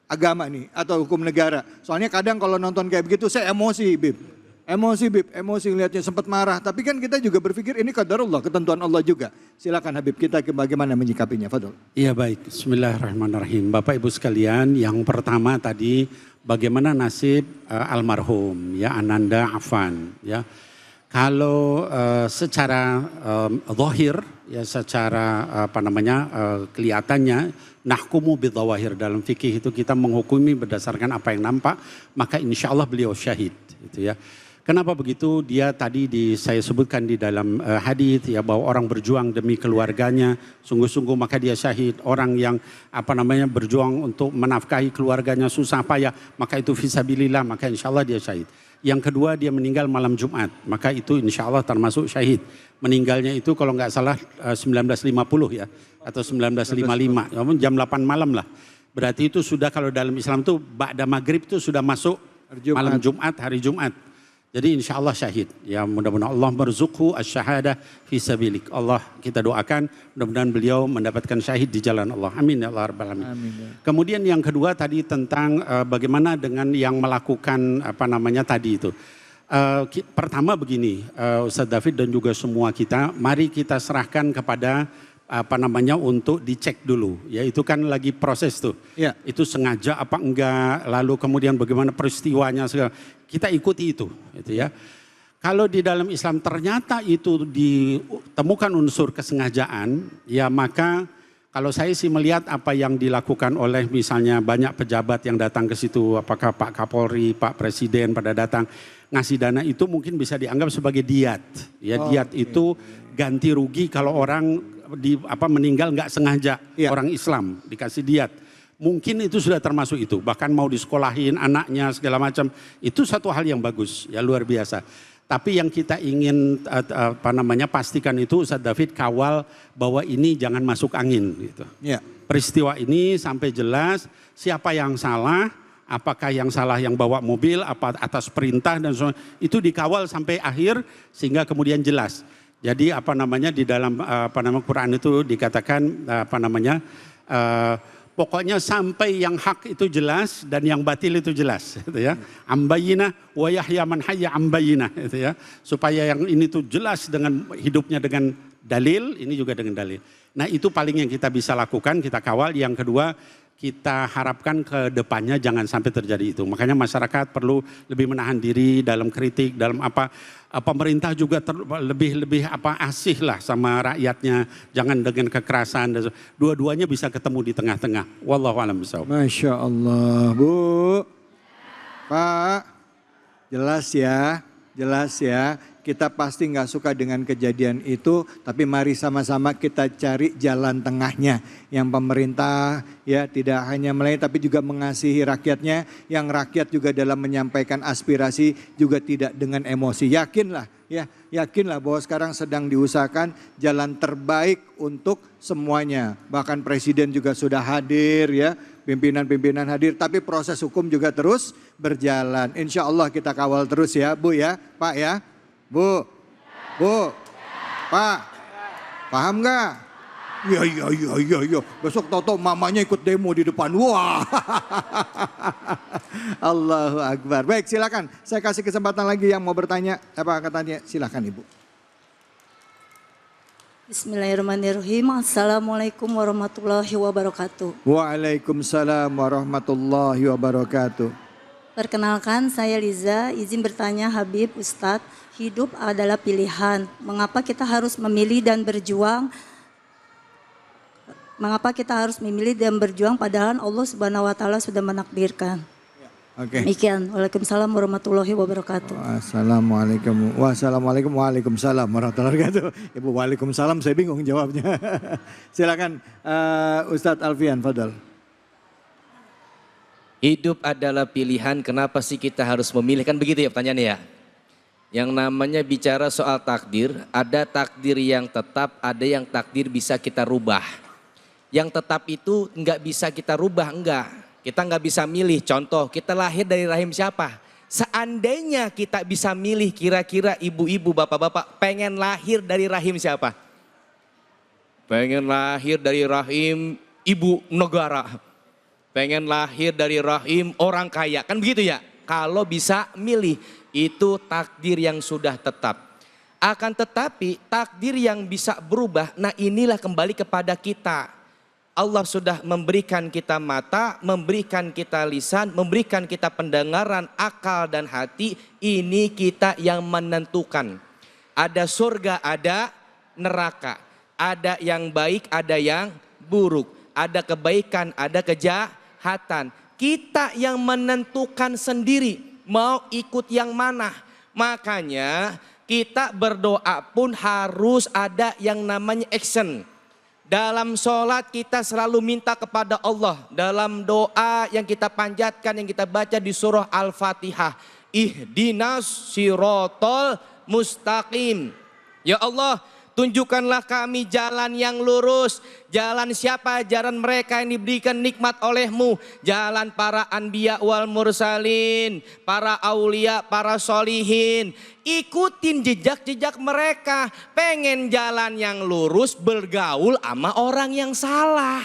agama nih atau hukum negara. Soalnya kadang kalau nonton kayak begitu saya emosi, Bib. Emosi lihatnya sempat marah. Tapi kan kita juga berpikir ini qadarullah, ketentuan Allah juga. Silakan Habib, kita bagaimana menyikapinya, Fadol. Iya baik, bismillahirrahmanirrahim. Bapak Ibu sekalian, yang pertama tadi bagaimana nasib almarhum ya Ananda Afan ya. Kalau secara zahir ya secara kelihatannya nahkumu bidzawahir, dalam fikih itu kita menghukumi berdasarkan apa yang nampak, maka insya Allah beliau syahid gitu ya. Kenapa begitu? Dia tadi saya sebutkan di dalam hadis ya bahwa orang berjuang demi keluarganya sungguh-sungguh maka dia syahid. Orang yang berjuang untuk menafkahi keluarganya susah payah maka itu fisabilillah, maka insya Allah dia syahid. Yang kedua, dia meninggal malam Jumat, maka itu insya Allah termasuk syahid. Meninggalnya itu kalau nggak salah 1950 ya atau 1955, jam 8 malam lah. Berarti itu sudah kalau dalam Islam itu ba'da maghrib itu sudah masuk malam Jumat, hari Jumat. Jadi insya Allah syahid. Ya mudah-mudahan Allah merzukhu asyhadah fi sabilik. Allah kita doakan mudah-mudahan beliau mendapatkan syahid di jalan Allah. Amin ya Allah rabbal alamin. Amin. Kemudian yang kedua tadi tentang bagaimana dengan yang melakukan tadi itu. Pertama begini, Ustaz David dan juga semua kita, mari kita serahkan kepada untuk dicek dulu ya, itu kan lagi proses tuh ya. Itu sengaja apa enggak, lalu kemudian bagaimana peristiwanya segala, kita ikuti itu ya. Kalau di dalam Islam ternyata itu ditemukan unsur kesengajaan ya, maka kalau saya sih melihat apa yang dilakukan oleh misalnya banyak pejabat yang datang ke situ, apakah Pak Kapolri, Pak Presiden pada datang ngasih dana, itu mungkin bisa dianggap sebagai diat ya. Diat itu ganti rugi kalau orang meninggal nggak sengaja ya. Orang Islam dikasih diat, mungkin itu sudah termasuk itu, bahkan mau disekolahin anaknya segala macam, itu satu hal yang bagus ya, luar biasa. Tapi yang kita ingin pastikan itu Ustaz David, kawal bahwa ini jangan masuk angin gitu ya. Peristiwa ini sampai jelas siapa yang salah, apakah yang salah yang bawa mobil, apa atas perintah dan sebagainya, itu dikawal sampai akhir sehingga kemudian jelas. Jadi di dalam Quran itu dikatakan pokoknya sampai yang hak itu jelas dan yang batil itu jelas gitu ya. Ambayina wa yahya man hayya ambayina gitu ya. Supaya yang ini tuh jelas dengan hidupnya dengan dalil, ini juga dengan dalil. Nah, itu paling yang kita bisa lakukan, kita kawal. Yang kedua, kita harapkan ke depannya jangan sampai terjadi itu. Makanya masyarakat perlu lebih menahan diri dalam kritik, dalam pemerintah juga lebih asih lah sama rakyatnya, jangan dengan kekerasan. Dua-duanya bisa ketemu di tengah-tengah. Wallahu a'lam bishawab. Masya Allah, Bu, Pak, jelas ya. Kita pasti nggak suka dengan kejadian itu, tapi mari sama-sama kita cari jalan tengahnya. Yang pemerintah ya tidak hanya melayani tapi juga mengasihi rakyatnya, yang rakyat juga dalam menyampaikan aspirasi juga tidak dengan emosi. Yakinlah bahwa sekarang sedang diusahakan jalan terbaik untuk semuanya. Bahkan Presiden juga sudah hadir ya, pimpinan-pimpinan hadir, tapi proses hukum juga terus berjalan. Insya Allah kita kawal terus ya, Bu ya, Pak ya. Bu, Pak, paham nggak? Iya. Besok tahu-tahu mamanya ikut demo di depan. Wah, Allahu Akbar. Baik, silakan. Saya kasih kesempatan lagi yang mau bertanya. Apa katanya? Silakan Ibu. Bismillahirrahmanirrahim. Assalamualaikum warahmatullahi wabarakatuh. Waalaikumsalam warahmatullahi wabarakatuh. Perkenalkan, saya Liza, izin bertanya Habib Ustadz, hidup adalah pilihan. Mengapa kita harus memilih dan berjuang? Padahal Allah Subhanahu wa taala sudah menakdirkan. Oke. Demikian. Waalaikumsalam warahmatullahi wabarakatuh. Wassalamualaikum warahmatullahi wabarakatuh. Ibu waalaikumsalam, saya bingung jawabnya. Silakan Ustadz Alfian, fadal. Hidup adalah pilihan, kenapa sih kita harus memilih? Kan begitu ya pertanyaannya ya. Yang namanya bicara soal takdir, ada takdir yang tetap, ada yang takdir bisa kita rubah. Yang tetap itu nggak bisa kita rubah, enggak. Kita nggak bisa milih, contoh kita lahir dari rahim siapa? Seandainya kita bisa milih, kira-kira ibu-ibu, bapak-bapak pengen lahir dari rahim siapa? Pengen lahir dari rahim ibu negara. Pengen lahir dari rahim orang kaya, kan begitu ya? Kalau bisa milih, itu takdir yang sudah tetap. Akan tetapi takdir yang bisa berubah, nah inilah kembali kepada kita. Allah sudah memberikan kita mata, memberikan kita lisan, memberikan kita pendengaran, akal dan hati. Ini kita yang menentukan. Ada surga, ada neraka. Ada yang baik, ada yang buruk. Ada kebaikan, ada kejahatan. Kita yang menentukan sendiri mau ikut yang mana. Makanya kita berdoa pun harus ada yang namanya action. Dalam sholat kita selalu minta kepada Allah. Dalam doa yang kita panjatkan, yang kita baca di surah Al-Fatihah. Ihdinas sirotol mustaqim. Ya Allah, tunjukkanlah kami jalan yang lurus. Jalan siapa? Jalan mereka yang diberikan nikmat olehmu. Jalan para anbiya wal mursalin, para aulia, para solihin. Ikutin jejak-jejak mereka. Pengen jalan yang lurus, bergaul sama orang yang salah.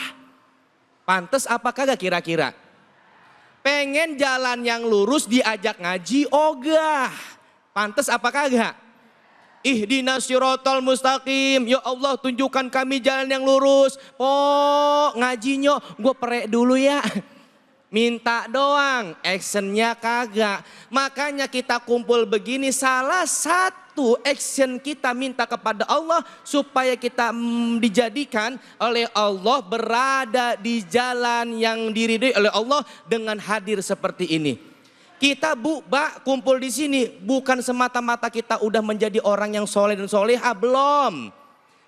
Pantes apa kagak kira-kira? Pengen jalan yang lurus diajak ngaji ogah. Pantes apa kagak? Ihdinas sirotol mustaqim. Ya Allah, tunjukkan kami jalan yang lurus. Oh, ngajinya gue perek dulu ya. Minta doang, actionnya kagak. Makanya kita kumpul begini, salah satu action kita minta kepada Allah supaya kita dijadikan oleh Allah berada di jalan yang diridhoi oleh Allah dengan hadir seperti ini. Kita kumpul di sini bukan semata-mata kita udah menjadi orang yang soleh dan soleha, belum.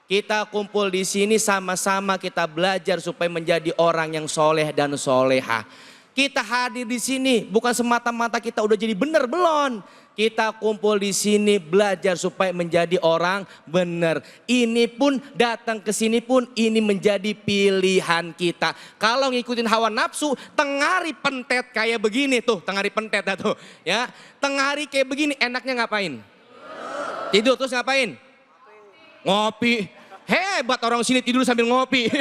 Kita kumpul di sini sama-sama kita belajar supaya menjadi orang yang soleh dan soleha. Kita hadir di sini bukan semata-mata kita udah jadi benar, belum. Kita kumpul di sini belajar supaya menjadi orang benar. Ini pun datang ke sini pun ini menjadi pilihan kita. Kalau ngikutin hawa nafsu, tengari pentet kayak begini tuh, tengari pentet tuh, ya. Tengari kayak begini enaknya ngapain? Tidur terus ngapain? Ngopi. Hebat orang sini tidur sambil ngopi.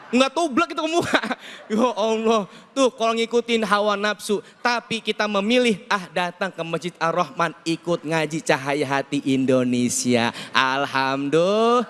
Enggak tublek itu ke muka. Ya Allah. Tuh kalau ngikutin hawa nafsu. Tapi kita memilih datang ke Masjid Ar-Rahman. Ikut ngaji Cahaya Hati Indonesia. Alhamdulillah.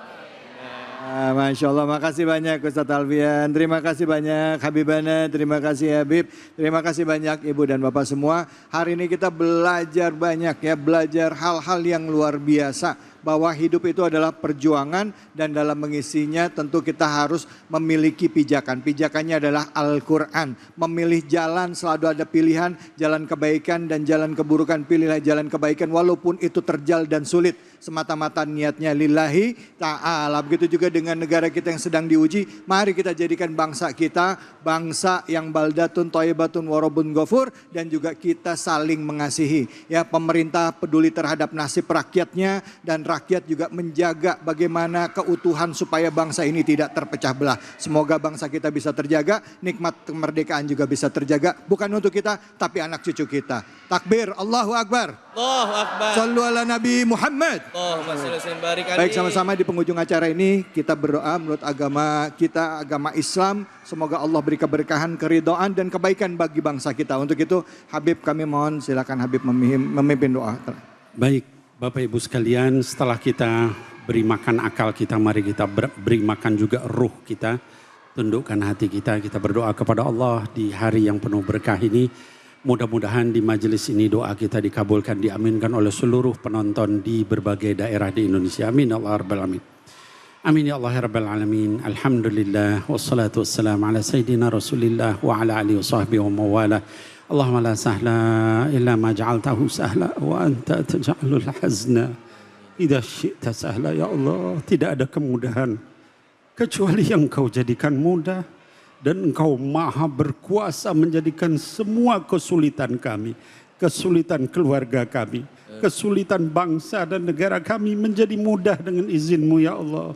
Masya Allah, makasih banyak Ustadz Alfian. Terima kasih banyak Habibana. Terima kasih Habib. Terima kasih banyak Ibu dan Bapak semua. Hari ini kita belajar banyak ya. Belajar hal-hal yang luar biasa. Bahwa hidup itu adalah perjuangan dan dalam mengisinya tentu kita harus memiliki pijakan. Pijakannya adalah Al-Quran. Memilih jalan selalu ada pilihan, jalan kebaikan dan jalan keburukan. Pilihlah jalan kebaikan walaupun itu terjal dan sulit. Semata-mata niatnya lillahi ta'ala. Begitu juga dengan negara kita yang sedang diuji. Mari kita jadikan bangsa kita bangsa yang baldatun thayyibatun warabun ghafur. Dan juga kita saling mengasihi. Ya, pemerintah peduli terhadap nasib rakyatnya dan rakyat juga menjaga bagaimana keutuhan supaya bangsa ini tidak terpecah belah. Semoga bangsa kita bisa terjaga, nikmat kemerdekaan juga bisa terjaga. Bukan untuk kita, tapi anak cucu kita. Takbir, Allahu Akbar. Allahu Akbar. Sallu ala Nabi Muhammad. Baik, sama-sama di penghujung acara ini kita berdoa menurut agama kita, agama Islam. Semoga Allah beri keberkahan, keridhaan dan kebaikan bagi bangsa kita. Untuk itu Habib kami mohon silakan Habib memimpin doa. Baik. Bapak Ibu sekalian, setelah kita beri makan akal kita, mari kita beri makan juga ruh kita. Tundukkan hati kita berdoa kepada Allah di hari yang penuh berkah ini. Mudah-mudahan di majelis ini doa kita dikabulkan, diaminkan oleh seluruh penonton di berbagai daerah di Indonesia. Amin ya Allah Rabbal Alamin. Amin ya Allah Rabbal Alamin. Alhamdulillah wassalatu wassalamu ala sayyidina Rasulillah wa ala alihi wa sahbihi wa mawala. Allahumma la sahla illa ma ja'altahu sahla wa anta taj'alul hazna idza syi'ta sahla. Ya Allah, tidak ada kemudahan kecuali yang Kau jadikan mudah. Dan Engkau maha berkuasa menjadikan semua kesulitan kami, kesulitan keluarga kami, kesulitan bangsa dan negara kami menjadi mudah dengan izin-Mu ya Allah.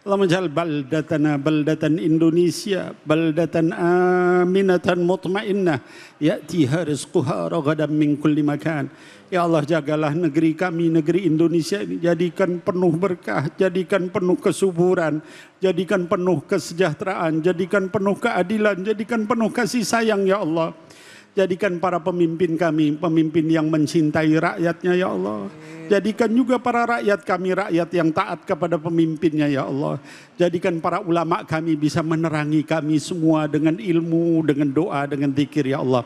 Allahumma ja'al baldatana baldatan Indonesia baldatan aminatan mutmainnah ya'tiha rizquha ragadan min kulli makan. Ya Allah, jagalah negeri kami, negeri Indonesia ini, jadikan penuh berkah, jadikan penuh kesuburan, jadikan penuh kesejahteraan, jadikan penuh keadilan, jadikan penuh kasih sayang ya Allah. Jadikan para pemimpin kami, pemimpin yang mencintai rakyatnya ya Allah. Jadikan juga para rakyat kami, rakyat yang taat kepada pemimpinnya ya Allah. Jadikan para ulama kami bisa menerangi kami semua dengan ilmu, dengan doa, dengan zikir ya Allah.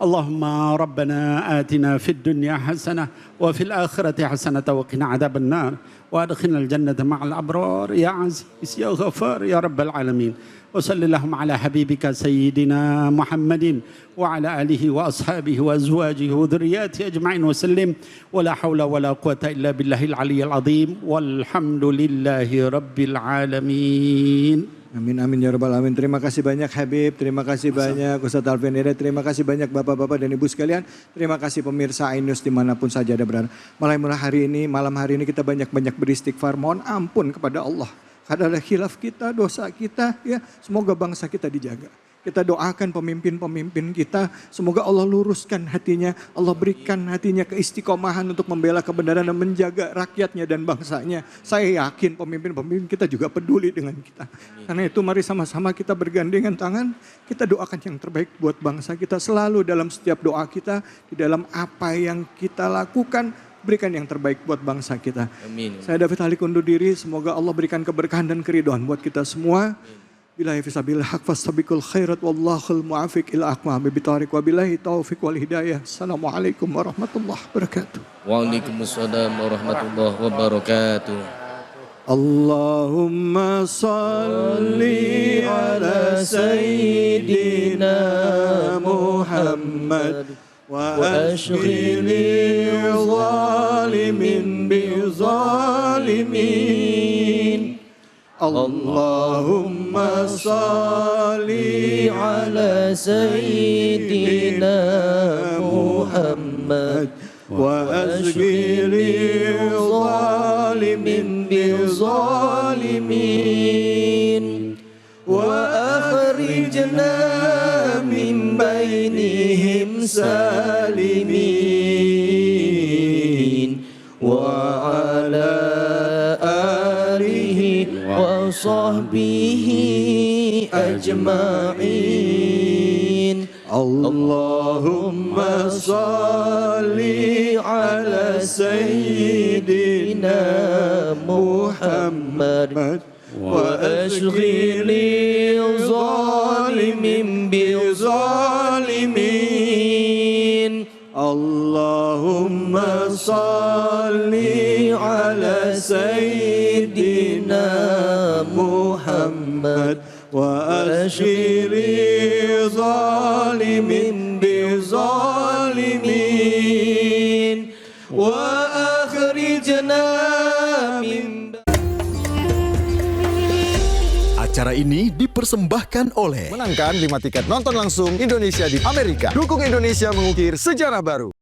Allahumma rabbana atina fid dunya hasanah wa fil akhirati hasanah wa qina adzaban nar wa adkhilnal jannata ma'al abrar ya aziz ya ghafar ya rabbal alamin. وصلى اللهم على حبيبك سيدنا محمد وعلى آله وأصحابه وأزواجه وذرياته أجمعين وسلم ولا حول ولا قوة إلا بالله العلي العظيم والحمد لله رب العالمين. Amin amin ya rabbal alamin. Terima kasih banyak Habib, terima kasih banyak Ustadz Alfian Hidayat, terima kasih banyak bapak-bapak dan ibu sekalian. Terima kasih pemirsa Ainus dimanapun saja ada berada. Malam hari ini kita banyak-banyak beristighfar, mohon ampun kepada Allah. Adalah khilaf kita, dosa kita, ya semoga bangsa kita dijaga. Kita doakan pemimpin-pemimpin kita, semoga Allah luruskan hatinya, Allah berikan hatinya keistiqomahan untuk membela kebenaran dan menjaga rakyatnya dan bangsanya. Saya yakin pemimpin-pemimpin kita juga peduli dengan kita. Karena itu mari sama-sama kita bergandengan tangan, kita doakan yang terbaik buat bangsa kita. Selalu dalam setiap doa kita, di dalam apa yang kita lakukan, berikan yang terbaik buat bangsa kita. Amin. Saya David Halik undur diri, semoga Allah berikan keberkahan dan keridhaan buat kita semua. Billahi fisabilillah haq fastabiqul khairat wallahul muafiq ila aqwamit bitariq wa billahi taufiq wal hidayah. Assalamualaikum warahmatullahi wabarakatuh. Waalaikumsalam warahmatullahi wabarakatuh. Allahumma salli ala sayyidina Muhammad وأشغل الظالمين بظالمين اللهم صل على سيدنا محمد وأشغل الظالمين بظالمين وأخرجنا من بينهم سالمين وعلى آله وصحبه أجمعين اللهم صل على سيدنا محمد وأشغل الظالمين بظالمين اللهم صل على سيدنا محمد وأشغل الظالمين بظالمين وأخرجنا من. Acara ini dipersembahkan oleh menangkan 5 tiket nonton langsung Indonesia di Amerika. Dukung Indonesia mengukir sejarah baru.